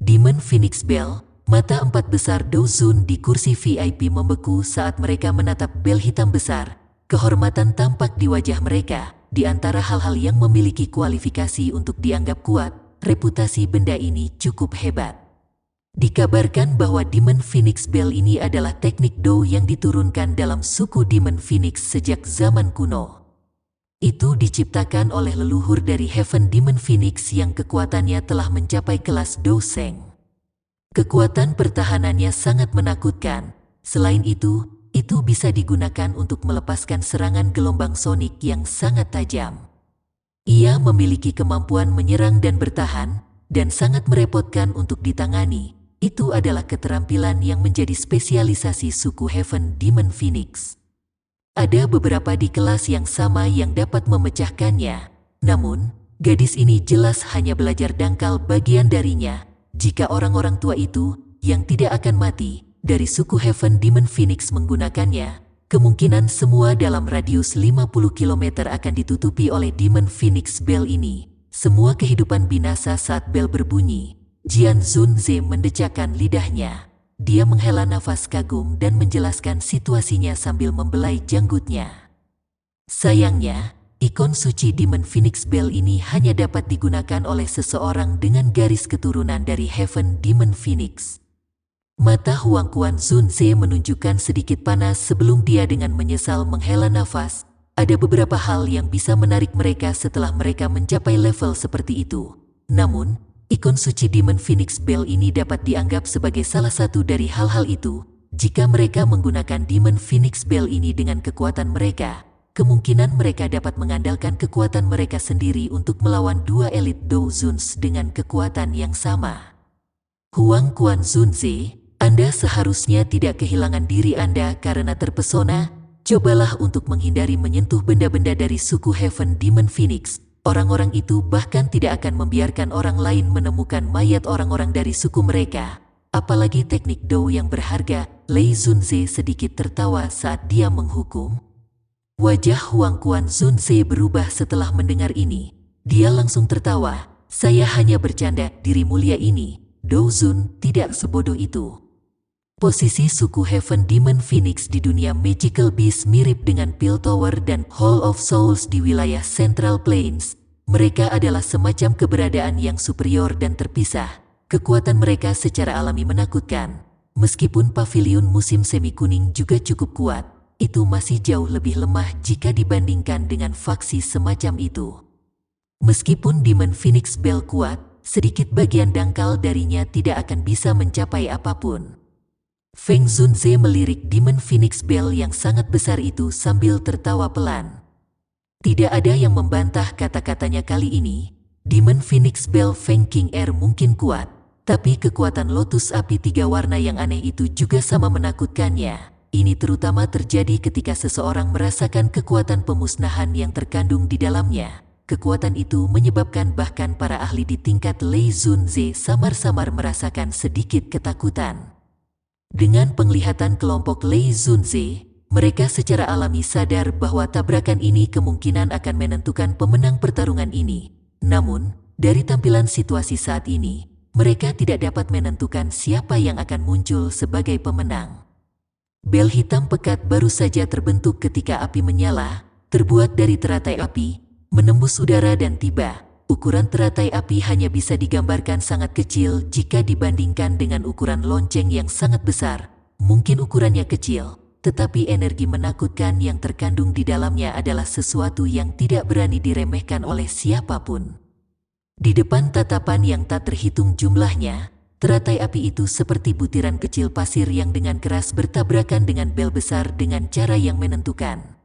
Demon Phoenix Bell, mata 4 besar Douzun di kursi VIP membeku saat mereka menatap bel hitam besar. Kehormatan tampak di wajah mereka. Di antara hal-hal yang memiliki kualifikasi untuk dianggap kuat, reputasi benda ini cukup hebat. Dikabarkan bahwa Demon Phoenix Bell ini adalah teknik Do yang diturunkan dalam suku Demon Phoenix sejak zaman kuno. Itu diciptakan oleh leluhur dari Heaven Demon Phoenix yang kekuatannya telah mencapai kelas Do Seng. Kekuatan pertahanannya sangat menakutkan. Selain itu bisa digunakan untuk melepaskan serangan gelombang sonik yang sangat tajam. Ia memiliki kemampuan menyerang dan bertahan, dan sangat merepotkan untuk ditangani. Itu adalah keterampilan yang menjadi spesialisasi suku Heaven Demon Phoenix. Ada beberapa di kelas yang sama yang dapat memecahkannya. Namun, gadis ini jelas hanya belajar dangkal bagian darinya. Jika orang-orang tua itu, yang tidak akan mati, dari suku Heaven Demon Phoenix menggunakannya, kemungkinan semua dalam radius 50 km akan ditutupi oleh Demon Phoenix Bell ini. Semua kehidupan binasa saat bel berbunyi. Jian Zunze mendecakkan lidahnya. Dia menghela nafas kagum dan menjelaskan situasinya sambil membelai janggutnya. Sayangnya, ikon suci Demon Phoenix Bell ini hanya dapat digunakan oleh seseorang dengan garis keturunan dari Heaven Demon Phoenix. Mata Huang Quan Zunze menunjukkan sedikit panas sebelum dia dengan menyesal menghela nafas. Ada beberapa hal yang bisa menarik mereka setelah mereka mencapai level seperti itu. Namun, ikon suci Demon Phoenix Bell ini dapat dianggap sebagai salah satu dari hal-hal itu. Jika mereka menggunakan Demon Phoenix Bell ini dengan kekuatan mereka, kemungkinan mereka dapat mengandalkan kekuatan mereka sendiri untuk melawan dua elit Douzuns dengan kekuatan yang sama. Huang Quan Zunze, Anda seharusnya tidak kehilangan diri Anda karena terpesona. Cobalah untuk menghindari menyentuh benda-benda dari suku Heaven Demon Phoenix. Orang-orang itu bahkan tidak akan membiarkan orang lain menemukan mayat orang-orang dari suku mereka. Apalagi teknik Do yang berharga. Lei Zunze sedikit tertawa saat dia menghukum. Wajah Huang Quan Zunze berubah setelah mendengar ini. Dia langsung tertawa. Saya hanya bercanda, diri mulia ini. Douzun tidak sebodoh itu. Posisi suku Heaven Demon Phoenix di dunia Magical Beast mirip dengan Piltover dan Hall of Souls di wilayah Central Plains. Mereka adalah semacam keberadaan yang superior dan terpisah. Kekuatan mereka secara alami menakutkan. Meskipun pavilion musim semi kuning juga cukup kuat, itu masih jauh lebih lemah jika dibandingkan dengan faksi semacam itu. Meskipun Demon Phoenix Bell kuat, sedikit bagian dangkal darinya tidak akan bisa mencapai apapun. Feng Zunze melirik Demon Phoenix Bell yang sangat besar itu sambil tertawa pelan. Tidak ada yang membantah kata-katanya kali ini. Demon Phoenix Bell Feng King Air mungkin kuat, tapi kekuatan lotus api 3 warna yang aneh itu juga sama menakutkannya. Ini terutama terjadi ketika seseorang merasakan kekuatan pemusnahan yang terkandung di dalamnya. Kekuatan itu menyebabkan bahkan para ahli di tingkat Lei Zunze samar-samar merasakan sedikit ketakutan. Dengan penglihatan kelompok Lei Zunze, mereka secara alami sadar bahwa tabrakan ini kemungkinan akan menentukan pemenang pertarungan ini. Namun, dari tampilan situasi saat ini, mereka tidak dapat menentukan siapa yang akan muncul sebagai pemenang. Bel hitam pekat baru saja terbentuk ketika api menyala, terbuat dari teratai api, menembus udara dan tiba. Ukuran teratai api hanya bisa digambarkan sangat kecil jika dibandingkan dengan ukuran lonceng yang sangat besar. Mungkin ukurannya kecil, tetapi energi menakutkan yang terkandung di dalamnya adalah sesuatu yang tidak berani diremehkan oleh siapapun. Di depan tatapan yang tak terhitung jumlahnya, teratai api itu seperti butiran kecil pasir yang dengan keras bertabrakan dengan bel besar dengan cara yang menentukan.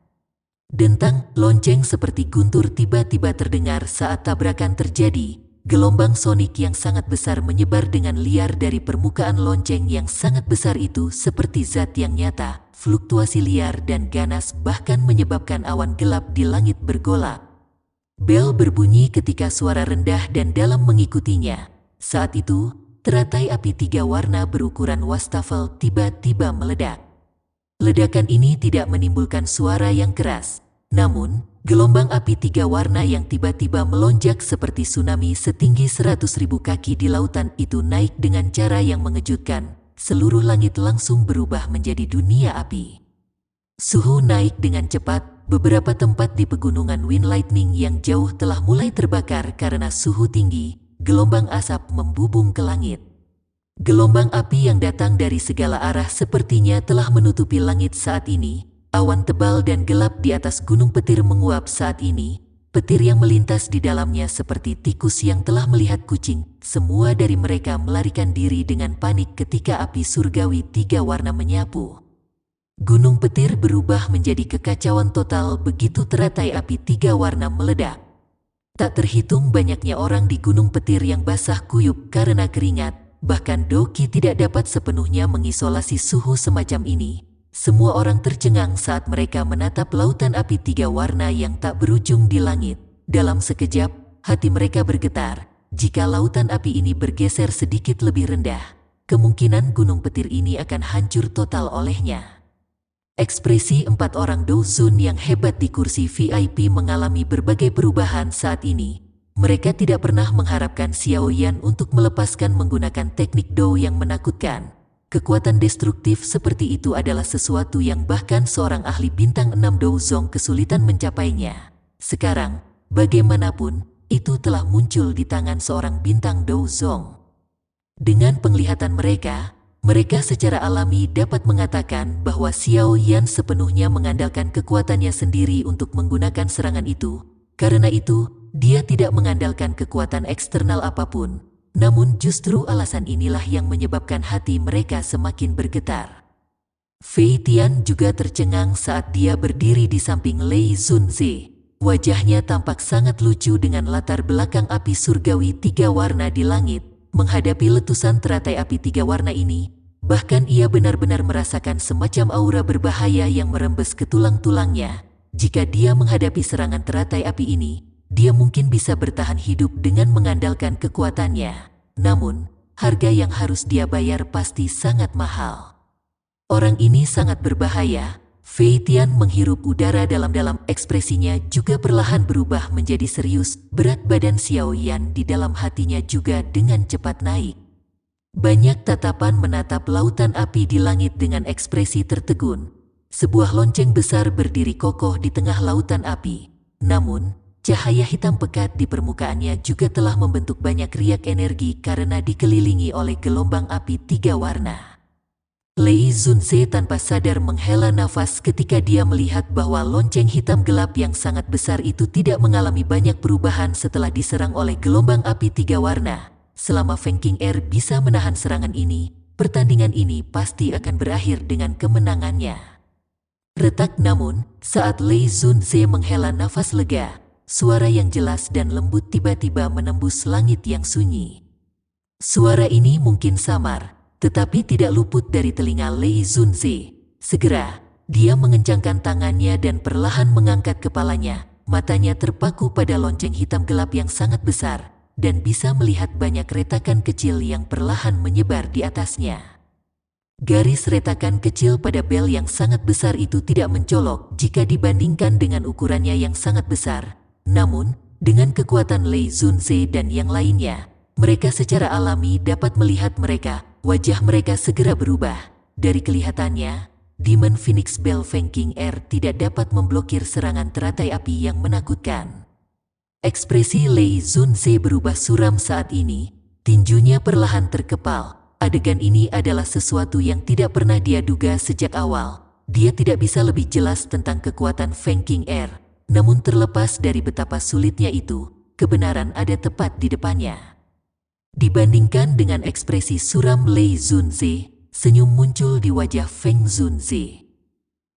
Dentang lonceng seperti guntur tiba-tiba terdengar saat tabrakan terjadi. Gelombang sonik yang sangat besar menyebar dengan liar dari permukaan lonceng yang sangat besar itu seperti zat yang nyata. Fluktuasi liar dan ganas bahkan menyebabkan awan gelap di langit bergolak. Bel berbunyi ketika suara rendah dan dalam mengikutinya. Saat itu, teratai api 3 warna berukuran wastafel tiba-tiba meledak. Ledakan ini tidak menimbulkan suara yang keras. Namun, gelombang api 3 warna yang tiba-tiba melonjak seperti tsunami setinggi 100.000 kaki di lautan itu naik dengan cara yang mengejutkan. Seluruh langit langsung berubah menjadi dunia api. Suhu naik dengan cepat. Beberapa tempat di pegunungan Wind Lightning yang jauh telah mulai terbakar karena suhu tinggi. gelombang asap membubung ke langit. Gelombang api yang datang dari segala arah sepertinya telah menutupi langit saat ini. Awan tebal dan gelap di atas gunung petir menguap saat ini. Petir yang melintas di dalamnya seperti tikus yang telah melihat kucing. Semua dari mereka melarikan diri dengan panik ketika api surgawi 3 warna menyapu. Gunung petir berubah menjadi kekacauan total begitu teratai api 3 warna meledak. Tak terhitung banyaknya orang di gunung petir yang basah kuyup karena keringat. Bahkan Doki tidak dapat sepenuhnya mengisolasi suhu semacam ini. Semua orang tercengang saat mereka menatap lautan api 3 warna yang tak berujung di langit. Dalam sekejap, hati mereka bergetar. Jika lautan api ini bergeser sedikit lebih rendah, kemungkinan gunung petir ini akan hancur total olehnya. Ekspresi 4 orang Douzun yang hebat di kursi VIP mengalami berbagai perubahan saat ini. Mereka tidak pernah mengharapkan Xiao Yan untuk melepaskan menggunakan teknik Dou yang menakutkan. Kekuatan destruktif seperti itu adalah sesuatu yang bahkan seorang ahli bintang 6 Douzong kesulitan mencapainya. Sekarang, bagaimanapun, itu telah muncul di tangan seorang bintang Douzong. Dengan penglihatan mereka secara alami dapat mengatakan bahwa Xiao Yan sepenuhnya mengandalkan kekuatannya sendiri untuk menggunakan serangan itu. Karena itu, dia tidak mengandalkan kekuatan eksternal apapun, namun justru alasan inilah yang menyebabkan hati mereka semakin bergetar. Fei Tian juga tercengang saat dia berdiri di samping Lei Zunze. Wajahnya tampak sangat lucu dengan latar belakang api surgawi 3 warna di langit. Menghadapi letusan teratai api 3 warna ini, bahkan ia benar-benar merasakan semacam aura berbahaya yang merembes ke tulang-tulangnya. Jika dia menghadapi serangan teratai api ini, dia mungkin bisa bertahan hidup dengan mengandalkan kekuatannya. Namun, harga yang harus dia bayar pasti sangat mahal. Orang ini sangat berbahaya. Fei Tian menghirup udara dalam-dalam, ekspresinya juga perlahan berubah menjadi serius. Berat badan Xiao Yan di dalam hatinya juga dengan cepat naik. Banyak tatapan menatap lautan api di langit dengan ekspresi tertegun. Sebuah lonceng besar berdiri kokoh di tengah lautan api. Namun, cahaya hitam pekat di permukaannya juga telah membentuk banyak riak energi karena dikelilingi oleh gelombang api 3 warna. Lei Zunze tanpa sadar menghela nafas ketika dia melihat bahwa lonceng hitam gelap yang sangat besar itu tidak mengalami banyak perubahan setelah diserang oleh gelombang api 3 warna. Selama Feng Qing'er bisa menahan serangan ini, pertandingan ini pasti akan berakhir dengan kemenangannya. Retak, namun, saat Lei Zunze menghela nafas lega, suara yang jelas dan lembut tiba-tiba menembus langit yang sunyi. Suara ini mungkin samar, tetapi tidak luput dari telinga Lei Zunze. Segera, dia mengencangkan tangannya dan perlahan mengangkat kepalanya. Matanya terpaku pada lonceng hitam gelap yang sangat besar, dan bisa melihat banyak retakan kecil yang perlahan menyebar di atasnya. Garis retakan kecil pada bel yang sangat besar itu tidak mencolok jika dibandingkan dengan ukurannya yang sangat besar. Namun, dengan kekuatan Lei Zunze dan yang lainnya, mereka secara alami dapat melihat mereka. Wajah mereka segera berubah. Dari kelihatannya, Demon Phoenix Bell Feng Qing'er tidak dapat memblokir serangan teratai api yang menakutkan. Ekspresi Lei Zunze berubah suram saat ini. Tinjunya perlahan terkepal. Adegan ini adalah sesuatu yang tidak pernah dia duga sejak awal. Dia tidak bisa lebih jelas tentang kekuatan Feng Qing'er. Namun terlepas dari betapa sulitnya itu, kebenaran ada tepat di depannya. Dibandingkan dengan ekspresi suram Lei Zunze, senyum muncul di wajah Feng Zunze.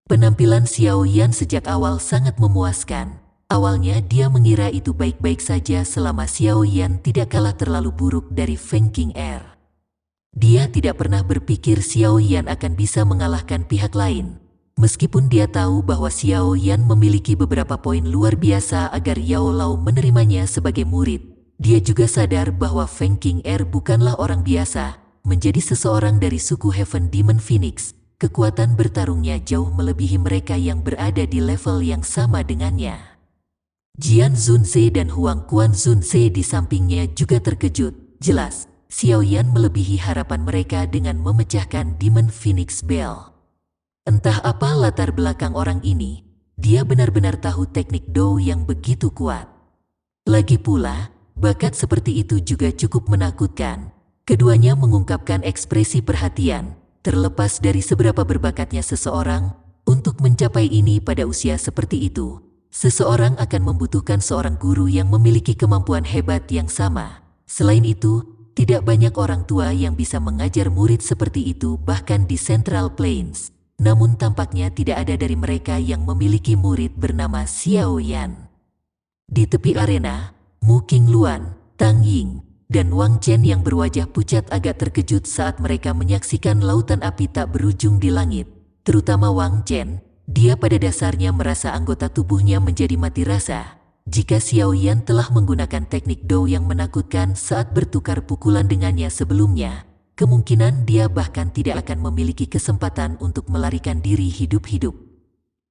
Penampilan Xiao Yan sejak awal sangat memuaskan. Awalnya dia mengira itu baik-baik saja selama Xiao Yan tidak kalah terlalu buruk dari Feng Qing'er. Dia tidak pernah berpikir Xiao Yan akan bisa mengalahkan pihak lain. Meskipun dia tahu bahwa Xiao Yan memiliki beberapa poin luar biasa agar Yao Lao menerimanya sebagai murid, dia juga sadar bahwa Feng Qing'er bukanlah orang biasa. Menjadi seseorang dari suku Heaven Demon Phoenix, kekuatan bertarungnya jauh melebihi mereka yang berada di level yang sama dengannya. Jian Zunze dan Huang Quan Zunze di sampingnya juga terkejut. Jelas, Xiao Yan melebihi harapan mereka dengan memecahkan Demon Phoenix Bell. Entah apa latar belakang orang ini, dia benar-benar tahu teknik Dou yang begitu kuat. Lagi pula, bakat seperti itu juga cukup menakutkan. Keduanya mengungkapkan ekspresi perhatian, terlepas dari seberapa berbakatnya seseorang. Untuk mencapai ini pada usia seperti itu, seseorang akan membutuhkan seorang guru yang memiliki kemampuan hebat yang sama. Selain itu, tidak banyak orang tua yang bisa mengajar murid seperti itu bahkan di Central Plains. Namun tampaknya tidak ada dari mereka yang memiliki murid bernama Xiao Yan. Di tepi arena, Mu Qingluan, Tang Ying, dan Wang Chen yang berwajah pucat agak terkejut saat mereka menyaksikan lautan api tak berujung di langit. Terutama Wang Chen, dia pada dasarnya merasa anggota tubuhnya menjadi mati rasa. Jika Xiao Yan telah menggunakan teknik Dou yang menakutkan saat bertukar pukulan dengannya sebelumnya, kemungkinan dia bahkan tidak akan memiliki kesempatan untuk melarikan diri hidup-hidup.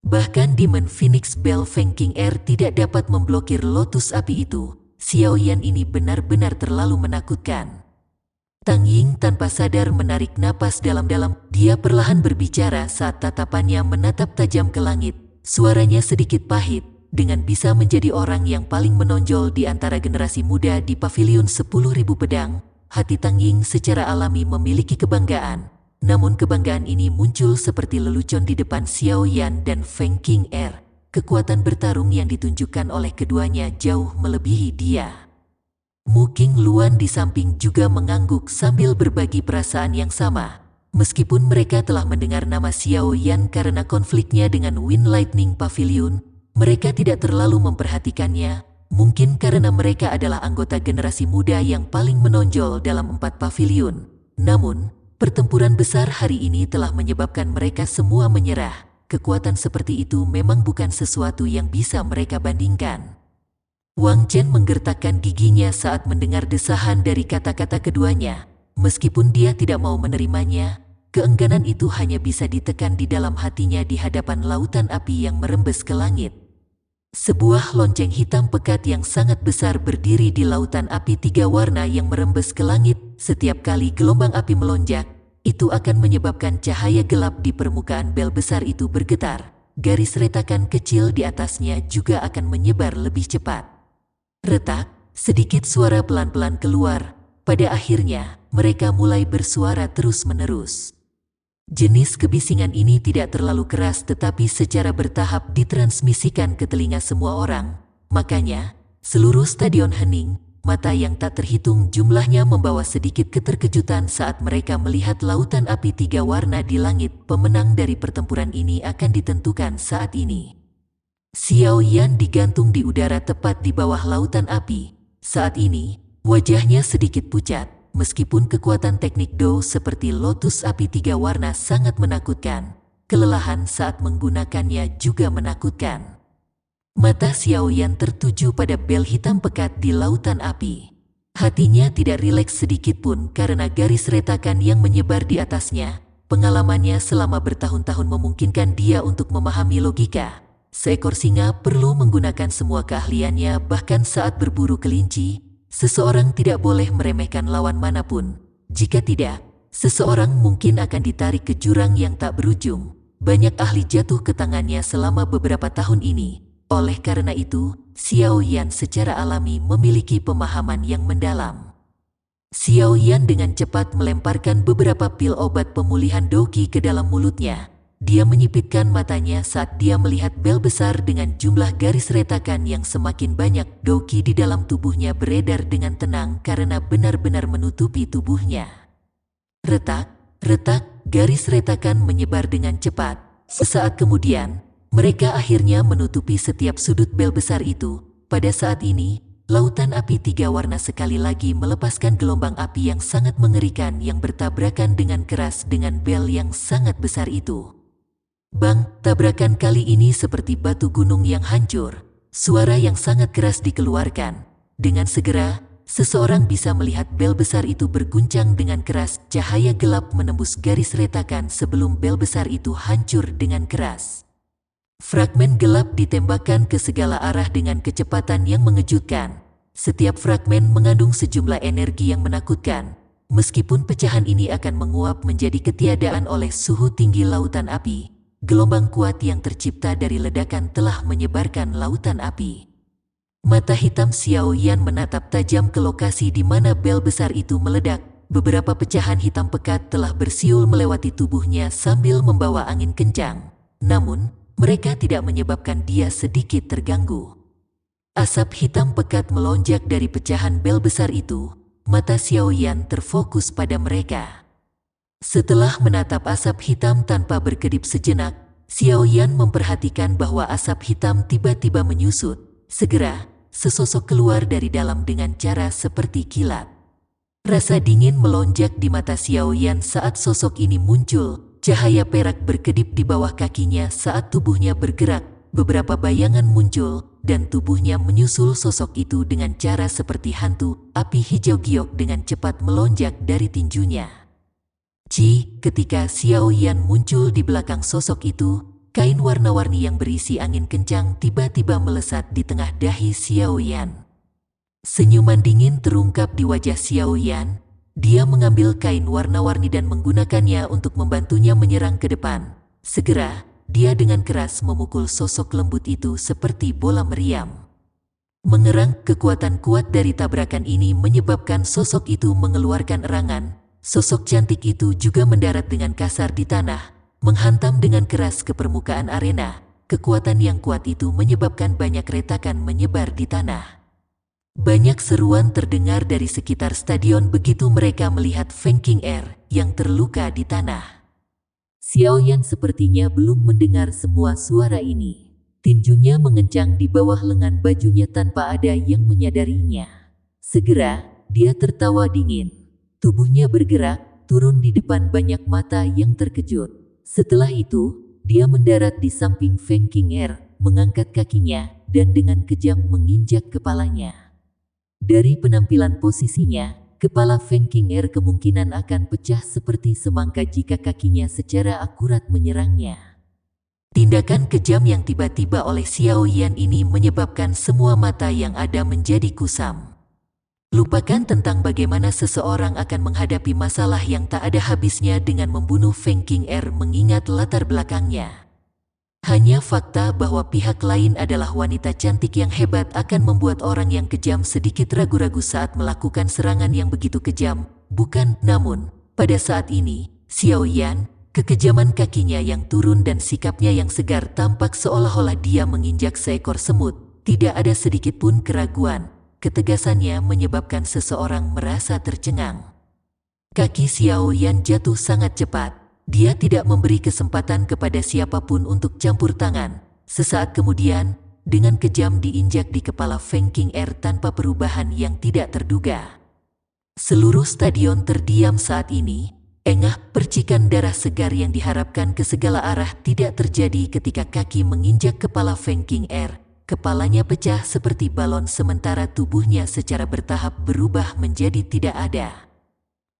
Bahkan Demon Phoenix Bell Feng King Air tidak dapat memblokir lotus api itu. Xiao Yan ini benar-benar terlalu menakutkan. Tang Ying tanpa sadar menarik napas dalam-dalam. Dia perlahan berbicara saat tatapannya menatap tajam ke langit. Suaranya sedikit pahit, dengan bisa menjadi orang yang paling menonjol di antara generasi muda di pavilion 10.000 pedang. Hati Tang Ying secara alami memiliki kebanggaan. Namun kebanggaan ini muncul seperti lelucon di depan Xiao Yan dan Feng King Air. Kekuatan bertarung yang ditunjukkan oleh keduanya jauh melebihi dia. Mu Qingluan di samping juga mengangguk sambil berbagi perasaan yang sama. Meskipun mereka telah mendengar nama Xiao Yan karena konfliknya dengan Wind Lightning Pavilion, mereka tidak terlalu memperhatikannya. Mungkin karena mereka adalah anggota generasi muda yang paling menonjol dalam 4 pavilion. Namun, pertempuran besar hari ini telah menyebabkan mereka semua menyerah. Kekuatan seperti itu memang bukan sesuatu yang bisa mereka bandingkan. Wang Chen menggertakkan giginya saat mendengar desahan dari kata-kata keduanya. Meskipun dia tidak mau menerimanya, keengganan itu hanya bisa ditekan di dalam hatinya di hadapan lautan api yang merembes ke langit. Sebuah lonceng hitam pekat yang sangat besar berdiri di lautan api 3 warna yang merembes ke langit. Setiap kali gelombang api melonjak, itu akan menyebabkan cahaya gelap di permukaan bel besar itu bergetar. Garis retakan kecil di atasnya juga akan menyebar lebih cepat. Retak, sedikit suara pelan-pelan keluar. Pada akhirnya, mereka mulai bersuara terus-menerus. Jenis kebisingan ini tidak terlalu keras tetapi secara bertahap ditransmisikan ke telinga semua orang. Makanya, seluruh stadion hening, mata yang tak terhitung jumlahnya membawa sedikit keterkejutan saat mereka melihat lautan api 3 warna di langit. Pemenang dari pertempuran ini akan ditentukan saat ini. Xiao Yan digantung di udara tepat di bawah lautan api. Saat ini, wajahnya sedikit pucat. Meskipun kekuatan teknik Dou seperti lotus api 3 warna sangat menakutkan, kelelahan saat menggunakannya juga menakutkan. Mata Xiao Yan tertuju pada bel hitam pekat di lautan api. Hatinya tidak rileks sedikit pun karena garis retakan yang menyebar di atasnya. Pengalamannya selama bertahun-tahun memungkinkan dia untuk memahami logika. Seekor singa perlu menggunakan semua keahliannya bahkan saat berburu kelinci. Seseorang tidak boleh meremehkan lawan manapun. Jika tidak, seseorang mungkin akan ditarik ke jurang yang tak berujung. Banyak ahli jatuh ke tangannya selama beberapa tahun ini. Oleh karena itu, Xiao Yan secara alami memiliki pemahaman yang mendalam. Xiao Yan dengan cepat melemparkan beberapa pil obat pemulihan Douqi ke dalam mulutnya. Dia menyipitkan matanya saat dia melihat bel besar dengan jumlah garis retakan yang semakin banyak. Douqi di dalam tubuhnya beredar dengan tenang karena benar-benar menutupi tubuhnya. Retak, retak, garis retakan menyebar dengan cepat. Sesaat kemudian, mereka akhirnya menutupi setiap sudut bel besar itu. Pada saat ini, lautan api 3 warna sekali lagi melepaskan gelombang api yang sangat mengerikan yang bertabrakan dengan keras dengan bel yang sangat besar itu. Bang, tabrakan kali ini seperti batu gunung yang hancur. Suara yang sangat keras dikeluarkan. Dengan segera, seseorang bisa melihat bel besar itu berguncang dengan keras. Cahaya gelap menembus garis retakan sebelum bel besar itu hancur dengan keras. Fragmen gelap ditembakkan ke segala arah dengan kecepatan yang mengejutkan. Setiap fragmen mengandung sejumlah energi yang menakutkan. Meskipun pecahan ini akan menguap menjadi ketiadaan oleh suhu tinggi lautan api, gelombang kuat yang tercipta dari ledakan telah menyebarkan lautan api. Mata hitam Xiao Yan menatap tajam ke lokasi di mana bel besar itu meledak. Beberapa pecahan hitam pekat telah bersiul melewati tubuhnya sambil membawa angin kencang. Namun, mereka tidak menyebabkan dia sedikit terganggu. Asap hitam pekat melonjak dari pecahan bel besar itu. Mata Xiao Yan terfokus pada mereka. Setelah menatap asap hitam tanpa berkedip sejenak, Xiao Yan memperhatikan bahwa asap hitam tiba-tiba menyusut. Segera, sesosok keluar dari dalam dengan cara seperti kilat. Rasa dingin melonjak di mata Xiao Yan saat sosok ini muncul. Cahaya perak berkedip di bawah kakinya saat tubuhnya bergerak. Beberapa bayangan muncul dan tubuhnya menyusul sosok itu dengan cara seperti hantu. Api hijau giok dengan cepat melonjak dari tinjunya. Ketika Xiao Yan muncul di belakang sosok itu, kain warna-warni yang berisi angin kencang tiba-tiba melesat di tengah dahi Xiao Yan. Senyuman dingin terungkap di wajah Xiao Yan. Dia mengambil kain warna-warni dan menggunakannya untuk membantunya menyerang ke depan. Segera, dia dengan keras memukul sosok lembut itu seperti bola meriam. Mengerang, kekuatan kuat dari tabrakan ini menyebabkan sosok itu mengeluarkan erangan. Sosok cantik itu juga mendarat dengan kasar di tanah, menghantam dengan keras ke permukaan arena. Kekuatan yang kuat itu menyebabkan banyak retakan menyebar di tanah. Banyak seruan terdengar dari sekitar stadion begitu mereka melihat Feng Qing'er yang terluka di tanah. Xiao Yan sepertinya belum mendengar semua suara ini. Tinjunya mengencang di bawah lengan bajunya tanpa ada yang menyadarinya. Segera, dia tertawa dingin. Tubuhnya bergerak, turun di depan banyak mata yang terkejut. Setelah itu, dia mendarat di samping Feng Qing'er, mengangkat kakinya, dan dengan kejam menginjak kepalanya. Dari penampilan posisinya, kepala Feng Qing'er kemungkinan akan pecah seperti semangka jika kakinya secara akurat menyerangnya. Tindakan kejam yang tiba-tiba oleh Xiao Yan ini menyebabkan semua mata yang ada menjadi kusam. Lupakan tentang bagaimana seseorang akan menghadapi masalah yang tak ada habisnya dengan membunuh Feng Qing'er mengingat latar belakangnya. Hanya fakta bahwa pihak lain adalah wanita cantik yang hebat akan membuat orang yang kejam sedikit ragu-ragu saat melakukan serangan yang begitu kejam, bukan? Namun, pada saat ini, Xiao Yan, kekejaman kakinya yang turun dan sikapnya yang segar tampak seolah-olah dia menginjak seekor semut. Tidak ada sedikit pun keraguan. Ketegasannya menyebabkan seseorang merasa tercengang. Kaki Xiao Yan jatuh sangat cepat. Dia tidak memberi kesempatan kepada siapapun untuk campur tangan. Sesaat kemudian, dengan kejam diinjak di kepala Feng Qing'er tanpa perubahan yang tidak terduga. Seluruh stadion terdiam saat ini. Engah, percikan darah segar yang diharapkan ke segala arah tidak terjadi ketika kaki menginjak kepala Feng Qing'er. Kepalanya pecah seperti balon sementara tubuhnya secara bertahap berubah menjadi tidak ada.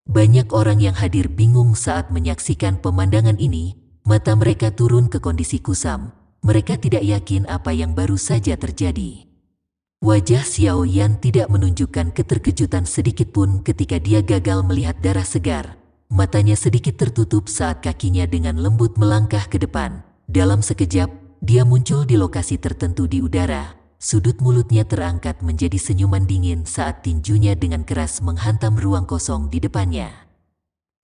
Banyak orang yang hadir bingung saat menyaksikan pemandangan ini. Mata mereka turun ke kondisi kusam. Mereka tidak yakin apa yang baru saja terjadi. Wajah Xiao Yan tidak menunjukkan keterkejutan sedikit pun ketika dia gagal melihat darah segar. Matanya sedikit tertutup saat kakinya dengan lembut melangkah ke depan. Dalam sekejap, dia muncul di lokasi tertentu di udara. Sudut mulutnya terangkat menjadi senyuman dingin saat tinjunya dengan keras menghantam ruang kosong di depannya.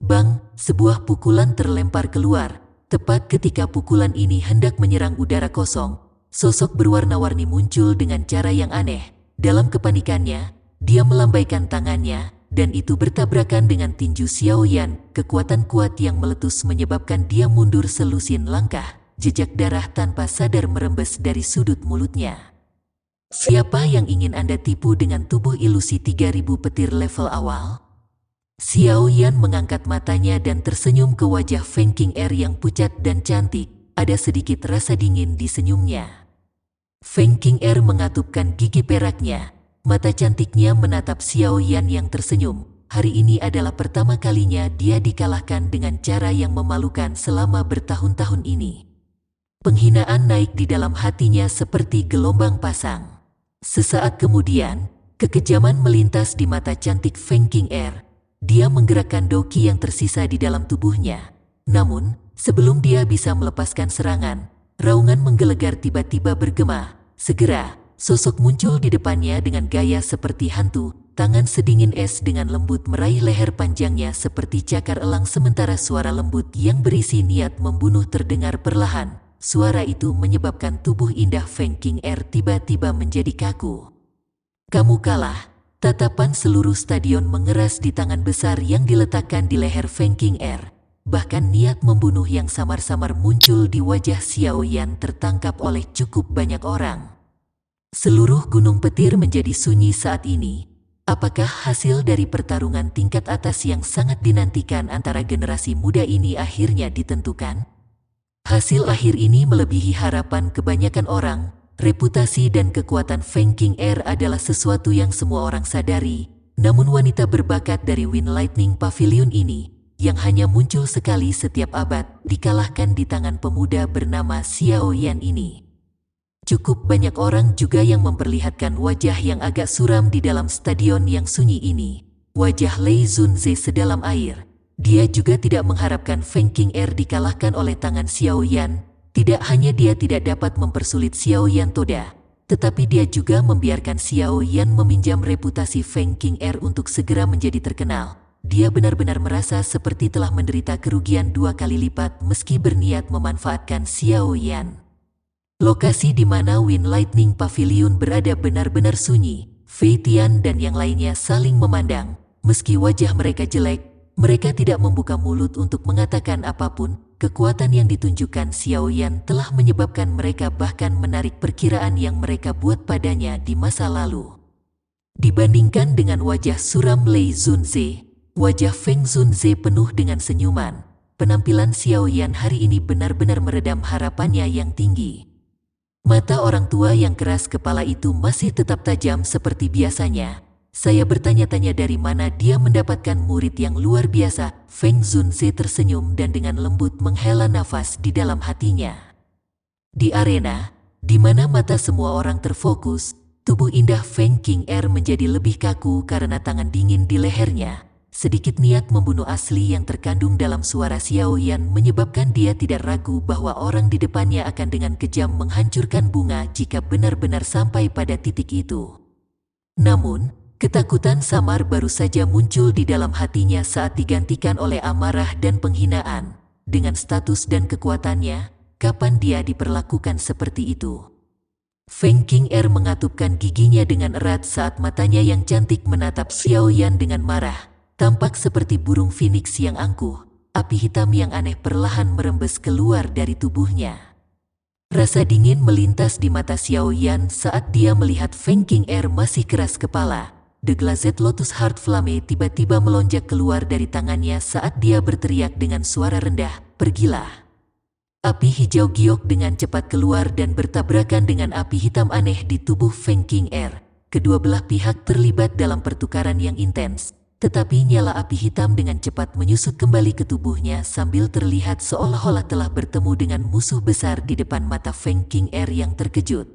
Bang, sebuah pukulan terlempar keluar. Tepat ketika pukulan ini hendak menyerang udara kosong, sosok berwarna-warni muncul dengan cara yang aneh. Dalam kepanikannya, dia melambaikan tangannya, dan itu bertabrakan dengan tinju Xiao Yan. Kekuatan kuat yang meletus menyebabkan dia mundur selusin langkah. Jejak darah tanpa sadar merembes dari sudut mulutnya. Siapa yang ingin Anda tipu dengan tubuh ilusi 3000 petir level awal? Xiao Yan mengangkat matanya dan tersenyum ke wajah Feng Qing'er yang pucat dan cantik. Ada sedikit rasa dingin di senyumnya. Feng Qing'er mengatupkan gigi peraknya. Mata cantiknya menatap Xiao Yan yang tersenyum. Hari ini adalah pertama kalinya dia dikalahkan dengan cara yang memalukan selama bertahun-tahun ini. Penghinaan naik di dalam hatinya seperti gelombang pasang. Sesaat kemudian, kekejaman melintas di mata cantik Feng Qing'er. Dia menggerakkan doki yang tersisa di dalam tubuhnya. Namun, sebelum dia bisa melepaskan serangan, raungan menggelegar tiba-tiba bergema. Segera, Sosok muncul di depannya dengan gaya seperti hantu, tangan sedingin es dengan lembut meraih leher panjangnya seperti cakar elang sementara suara lembut yang berisi niat membunuh terdengar perlahan. Suara itu menyebabkan tubuh indah Feng King Er tiba-tiba menjadi kaku. Kamu kalah. Tatapan seluruh stadion mengeras di tangan besar yang diletakkan di leher Feng King Er. Bahkan niat membunuh yang samar-samar muncul di wajah Xiao Yan tertangkap oleh cukup banyak orang. Seluruh gunung petir menjadi sunyi saat ini. Apakah hasil dari pertarungan tingkat atas yang sangat dinantikan antara generasi muda ini akhirnya ditentukan? Hasil akhir ini melebihi harapan kebanyakan orang. Reputasi dan kekuatan Feng King Er adalah sesuatu yang semua orang sadari. Namun wanita berbakat dari Wind Lightning Pavilion ini, yang hanya muncul sekali setiap abad, dikalahkan di tangan pemuda bernama Xiao Yan ini. Cukup banyak orang juga yang memperlihatkan wajah yang agak suram di dalam stadion yang sunyi ini. Wajah Lei Zunze sedalam air. Dia juga tidak mengharapkan Feng King Er dikalahkan oleh tangan Xiao Yan. Tidak hanya dia tidak dapat mempersulit Xiao Yan Toda, tetapi dia juga membiarkan Xiao Yan meminjam reputasi Feng King Er untuk segera menjadi terkenal. Dia benar-benar merasa seperti telah menderita kerugian 2 kali lipat meski berniat memanfaatkan Xiao Yan. Lokasi di mana Wind Lightning Pavilion berada benar-benar sunyi. Fei Tian dan yang lainnya saling memandang. Meski wajah mereka jelek, mereka tidak membuka mulut untuk mengatakan apapun. Kekuatan yang ditunjukkan Xiao Yan telah menyebabkan mereka bahkan menarik perkiraan yang mereka buat padanya di masa lalu. Dibandingkan dengan wajah suram Lei Zunze, wajah Feng Zunze penuh dengan senyuman. Penampilan Xiao Yan hari ini benar-benar meredam harapannya yang tinggi. Mata orang tua yang keras kepala itu masih tetap tajam seperti biasanya. Saya bertanya-tanya dari mana dia mendapatkan murid yang luar biasa. Feng Zunze tersenyum dan dengan lembut menghela nafas di dalam hatinya. Di arena, di mana mata semua orang terfokus, tubuh indah Feng King Er menjadi lebih kaku karena tangan dingin di lehernya. Sedikit niat membunuh asli yang terkandung dalam suara Xiao Yan menyebabkan dia tidak ragu bahwa orang di depannya akan dengan kejam menghancurkan bunga jika benar-benar sampai pada titik itu. Namun, ketakutan samar baru saja muncul di dalam hatinya saat digantikan oleh amarah dan penghinaan. Dengan status dan kekuatannya, kapan dia diperlakukan seperti itu? Feng King Er mengatupkan giginya dengan erat saat matanya yang cantik menatap Xiao Yan dengan marah. Tampak seperti burung phoenix yang angkuh, api hitam yang aneh perlahan merembes keluar dari tubuhnya. Rasa dingin melintas di mata Xiao Yan saat dia melihat Feng King Er masih keras kepala. The Glazed Lotus Heart Flame tiba-tiba melonjak keluar dari tangannya saat dia berteriak dengan suara rendah, "Pergilah!" Api hijau giok dengan cepat keluar dan bertabrakan dengan api hitam aneh di tubuh Feng King Er. Kedua belah pihak terlibat dalam pertukaran yang intens. Tetapi nyala api hitam dengan cepat menyusut kembali ke tubuhnya sambil terlihat seolah-olah telah bertemu dengan musuh besar di depan mata Feng King Er yang terkejut.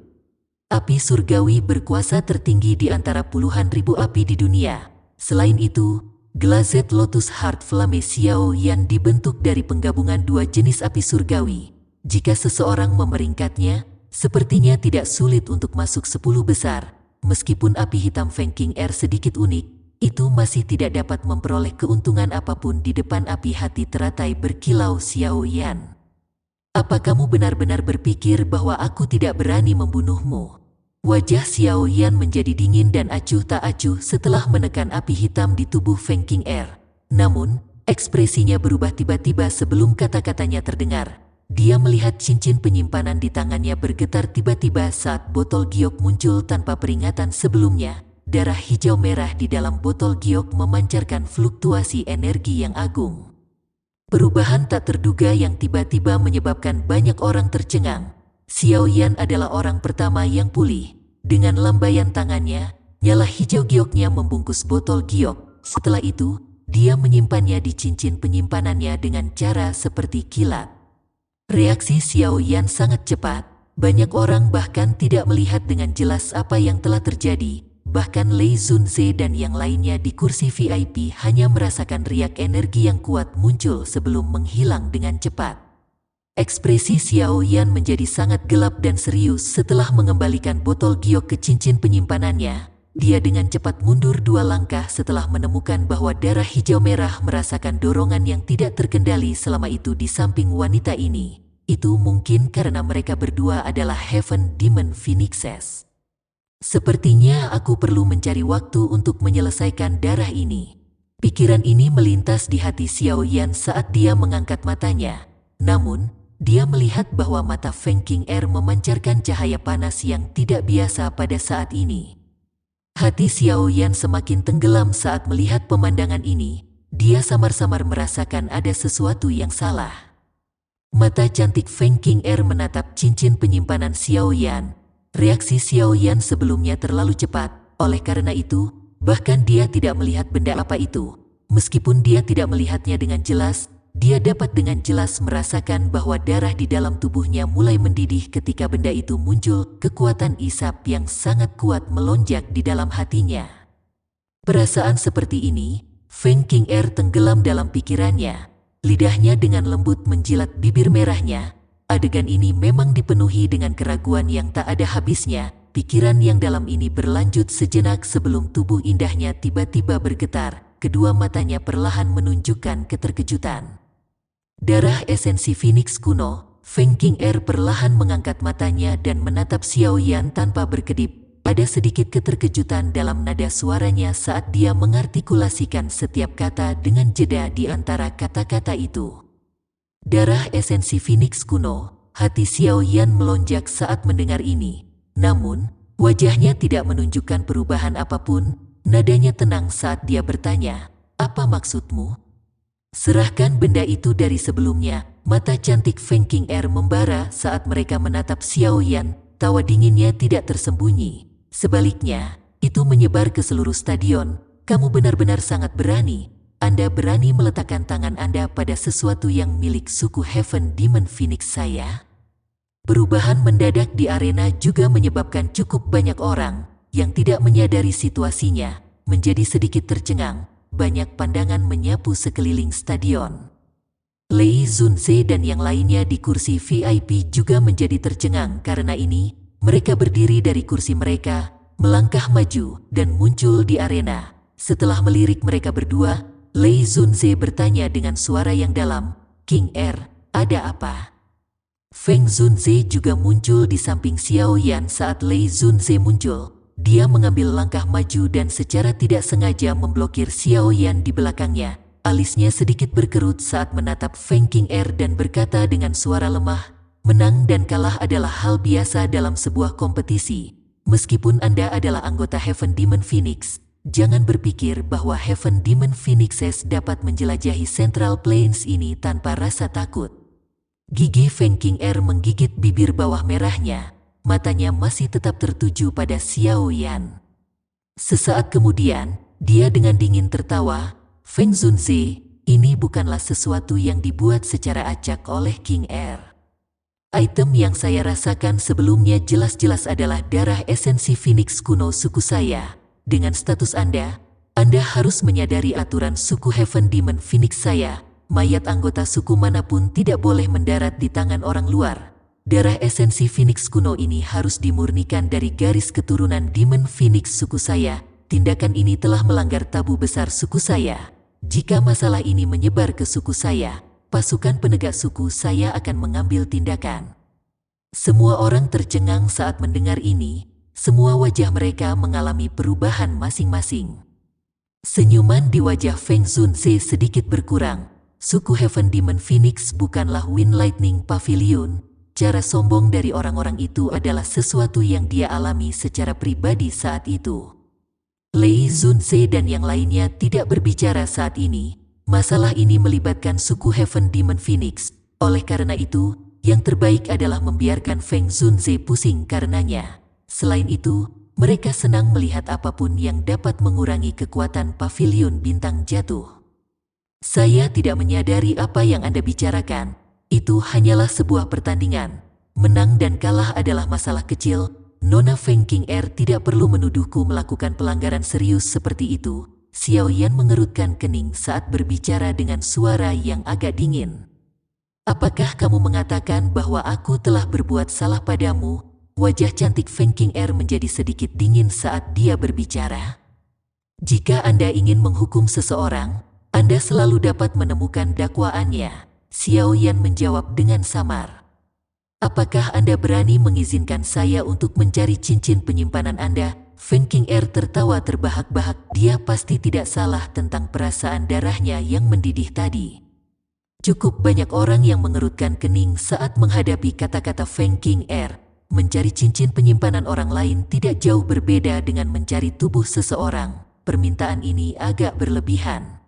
Api surgawi berkuasa tertinggi di antara puluhan ribu api di dunia. Selain itu, Glazed Lotus Heart Flame Xiao Yan dibentuk dari penggabungan 2 jenis api surgawi. Jika seseorang memeringkatnya, sepertinya tidak sulit untuk masuk 10 besar. Meskipun api hitam Feng King Er sedikit unik, itu masih tidak dapat memperoleh keuntungan apapun di depan api hati teratai berkilau Xiao Yan. Apa kamu benar-benar berpikir bahwa aku tidak berani membunuhmu? Wajah Xiao Yan menjadi dingin dan acuh tak acuh setelah menekan api hitam di tubuh Feng King Er. Namun, ekspresinya berubah tiba-tiba sebelum kata-katanya terdengar. Dia melihat cincin penyimpanan di tangannya bergetar tiba-tiba saat botol giok muncul tanpa peringatan sebelumnya. Darah hijau merah di dalam botol giok memancarkan fluktuasi energi yang agung. Perubahan tak terduga yang tiba-tiba menyebabkan banyak orang tercengang. Xiao Yan adalah orang pertama yang pulih. Dengan lambaian tangannya, nyala hijau gioknya membungkus botol giok. Setelah itu, dia menyimpannya di cincin penyimpanannya dengan cara seperti kilat. Reaksi Xiao Yan sangat cepat. Banyak orang bahkan tidak melihat dengan jelas apa yang telah terjadi. Bahkan Lei Zunze dan yang lainnya di kursi VIP hanya merasakan riak energi yang kuat muncul sebelum menghilang dengan cepat. Ekspresi Xiao Yan menjadi sangat gelap dan serius setelah mengembalikan botol giok ke cincin penyimpanannya. Dia dengan cepat mundur 2 langkah setelah menemukan bahwa darah hijau merah merasakan dorongan yang tidak terkendali selama itu di samping wanita ini. Itu mungkin karena mereka berdua adalah Heaven Demon Phoenixes. Sepertinya aku perlu mencari waktu untuk menyelesaikan darah ini. Pikiran ini melintas di hati Xiao Yan saat dia mengangkat matanya. Namun, dia melihat bahwa mata Feng Qing'er memancarkan cahaya panas yang tidak biasa pada saat ini. Hati Xiao Yan semakin tenggelam saat melihat pemandangan ini. Dia samar-samar merasakan ada sesuatu yang salah. Mata cantik Feng Qing'er menatap cincin penyimpanan Xiao Yan. Reaksi Xiao Yan sebelumnya terlalu cepat. Oleh karena itu, bahkan dia tidak melihat benda apa itu. Meskipun dia tidak melihatnya dengan jelas, dia dapat dengan jelas merasakan bahwa darah di dalam tubuhnya mulai mendidih ketika benda itu muncul. Kekuatan isap yang sangat kuat melonjak di dalam hatinya. Perasaan seperti ini, Feng Qing'er tenggelam dalam pikirannya. Lidahnya dengan lembut menjilat bibir merahnya. Adegan ini memang dipenuhi dengan keraguan yang tak ada habisnya. Pikiran yang dalam ini berlanjut sejenak sebelum tubuh indahnya tiba-tiba bergetar. Kedua matanya perlahan menunjukkan keterkejutan. Darah esensi Phoenix kuno, Feng Qing'er perlahan mengangkat matanya dan menatap Xiao Yan tanpa berkedip. Ada sedikit keterkejutan dalam nada suaranya saat dia mengartikulasikan setiap kata dengan jeda di antara kata-kata itu. Darah esensi Phoenix kuno, hati Xiao Yan melonjak saat mendengar ini. Namun, wajahnya tidak menunjukkan perubahan apapun. Nadanya tenang saat dia bertanya, "Apa maksudmu?" "Serahkan benda itu dari sebelumnya." Mata cantik Feng Qing'er membara saat mereka menatap Xiao Yan. Tawa dinginnya tidak tersembunyi. Sebaliknya, itu menyebar ke seluruh stadion. "Kamu benar-benar sangat berani. Anda berani meletakkan tangan Anda pada sesuatu yang milik suku Heaven Demon Phoenix saya?" Perubahan mendadak di arena juga menyebabkan cukup banyak orang yang tidak menyadari situasinya menjadi sedikit tercengang. Banyak pandangan menyapu sekeliling stadion. Lei Zunze dan yang lainnya di kursi VIP juga menjadi tercengang karena ini. Mereka berdiri dari kursi mereka, melangkah maju, dan muncul di arena. Setelah melirik mereka berdua, Lei Zunze bertanya dengan suara yang dalam, "Qing'er, ada apa?" Feng Zunze juga muncul di samping Xiao Yan saat Lei Zunze muncul. Dia mengambil langkah maju dan secara tidak sengaja memblokir Xiao Yan di belakangnya. Alisnya sedikit berkerut saat menatap Feng Qing'er dan berkata dengan suara lemah, "Menang dan kalah adalah hal biasa dalam sebuah kompetisi. Meskipun Anda adalah anggota Heaven Demon Phoenix, jangan berpikir bahwa Heaven Demon Phoenixes dapat menjelajahi Central Plains ini tanpa rasa takut." Gigi Feng Qing'er menggigit bibir bawah merahnya. Matanya masih tetap tertuju pada Xiao Yan. Sesaat kemudian, dia dengan dingin tertawa, "Feng Zunze, ini bukanlah sesuatu yang dibuat secara acak oleh Qing'er. Item yang saya rasakan sebelumnya jelas-jelas adalah darah esensi Phoenix kuno suku saya. Dengan status Anda harus menyadari aturan suku Heaven Demon Phoenix saya. Mayat anggota suku manapun tidak boleh mendarat di tangan orang luar. Darah esensi Phoenix kuno ini harus dimurnikan dari garis keturunan Demon Phoenix suku saya. Tindakan ini telah melanggar tabu besar suku saya. Jika masalah ini menyebar ke suku saya, pasukan penegak suku saya akan mengambil tindakan." Semua orang tercengang saat mendengar ini. Semua wajah mereka mengalami perubahan masing-masing. Senyuman di wajah Feng Zunze sedikit berkurang. Suku Heaven Demon Phoenix bukanlah Wind Lightning Pavilion. Cara sombong dari orang-orang itu adalah sesuatu yang dia alami secara pribadi saat itu. Lei Zunze dan yang lainnya tidak berbicara saat ini. Masalah ini melibatkan suku Heaven Demon Phoenix. Oleh karena itu, yang terbaik adalah membiarkan Feng Zunze pusing karenanya. Selain itu, mereka senang melihat apapun yang dapat mengurangi kekuatan pavilion bintang jatuh. "Saya tidak menyadari apa yang Anda bicarakan. Itu hanyalah sebuah pertandingan. Menang dan kalah adalah masalah kecil. Nona Feng Qing'er tidak perlu menuduhku melakukan pelanggaran serius seperti itu." Xiao Yan mengerutkan kening saat berbicara dengan suara yang agak dingin. Apakah kamu mengatakan bahwa aku telah berbuat salah padamu? Wajah cantik Feng Qing'er menjadi sedikit dingin saat dia berbicara. Jika Anda ingin menghukum seseorang, Anda selalu dapat menemukan dakwaannya. Xiao Yan menjawab dengan samar. Apakah Anda berani mengizinkan saya untuk mencari cincin penyimpanan Anda? Feng Qing'er tertawa terbahak-bahak. Dia pasti tidak salah tentang perasaan darahnya yang mendidih tadi. Cukup banyak orang yang mengerutkan kening saat menghadapi kata-kata Feng Qing'er. Mencari cincin penyimpanan orang lain tidak jauh berbeda dengan mencari tubuh seseorang. Permintaan ini agak berlebihan.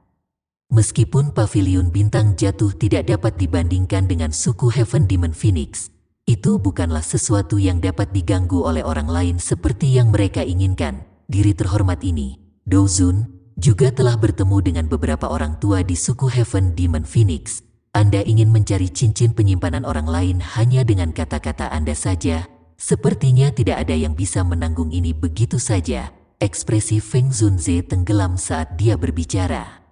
Meskipun pavilion bintang jatuh tidak dapat dibandingkan dengan suku Heaven Demon Phoenix, itu bukanlah sesuatu yang dapat diganggu oleh orang lain seperti yang mereka inginkan. Diri terhormat ini, Dou Zun, juga telah bertemu dengan beberapa orang tua di suku Heaven Demon Phoenix. Anda ingin mencari cincin penyimpanan orang lain hanya dengan kata-kata Anda saja. Sepertinya tidak ada yang bisa menanggung ini begitu saja. Ekspresi Feng Zunze tenggelam saat dia berbicara.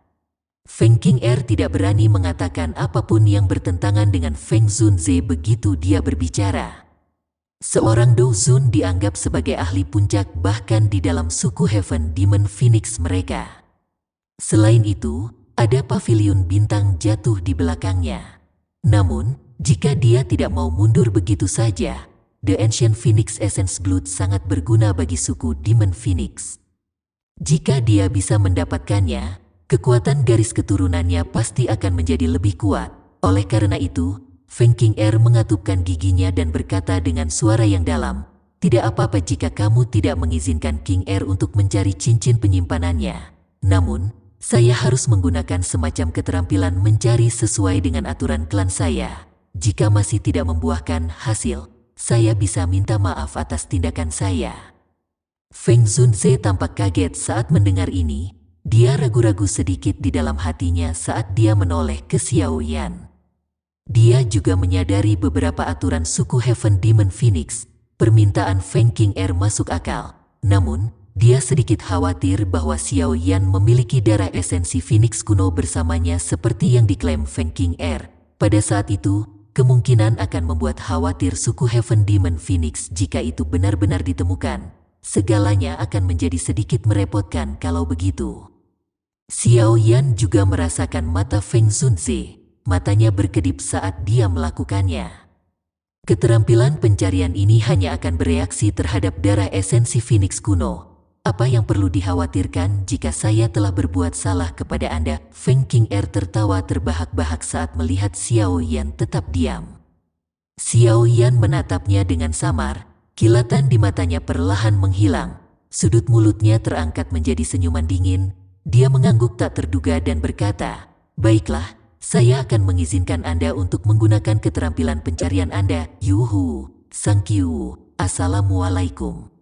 Feng Qing'er tidak berani mengatakan apapun yang bertentangan dengan Feng Zunze begitu dia berbicara. Seorang Dou Zun dianggap sebagai ahli puncak bahkan di dalam suku Heaven Demon Phoenix mereka. Selain itu, ada pavilion bintang jatuh di belakangnya. Namun, jika dia tidak mau mundur begitu saja, The Ancient Phoenix Essence Blood sangat berguna bagi suku Demon Phoenix. Jika dia bisa mendapatkannya, kekuatan garis keturunannya pasti akan menjadi lebih kuat. Oleh karena itu, Feng Qing'er mengatupkan giginya dan berkata dengan suara yang dalam, "Tidak apa-apa jika kamu tidak mengizinkan Qing'er untuk mencari cincin penyimpanannya. Namun, saya harus menggunakan semacam keterampilan mencari sesuai dengan aturan klan saya. Jika masih tidak membuahkan hasil, saya bisa minta maaf atas tindakan saya." Feng Zunze tampak kaget saat mendengar ini. Dia ragu-ragu sedikit di dalam hatinya saat dia menoleh ke Xiao Yan. Dia juga menyadari beberapa aturan suku Heaven Demon Phoenix. Permintaan Feng Qing'er masuk akal. Namun, dia sedikit khawatir bahwa Xiao Yan memiliki darah esensi Phoenix kuno bersamanya seperti yang diklaim Feng Qing'er. Pada saat itu, kemungkinan akan membuat khawatir suku Heaven Demon Phoenix jika itu benar-benar ditemukan. Segalanya akan menjadi sedikit merepotkan kalau begitu. Xiao Yan juga merasakan mata Feng Zunze. Matanya berkedip saat dia melakukannya. Keterampilan pencarian ini hanya akan bereaksi terhadap darah esensi Phoenix kuno. Apa yang perlu dikhawatirkan jika saya telah berbuat salah kepada Anda? Feng Qing'er tertawa terbahak-bahak saat melihat Xiao Yan tetap diam. Xiao Yan menatapnya dengan samar. Kilatan di matanya perlahan menghilang. Sudut mulutnya terangkat menjadi senyuman dingin. Dia mengangguk tak terduga dan berkata, "Baiklah. Saya akan mengizinkan Anda untuk menggunakan keterampilan pencarian Anda. Yuhu, thank you. Assalamualaikum."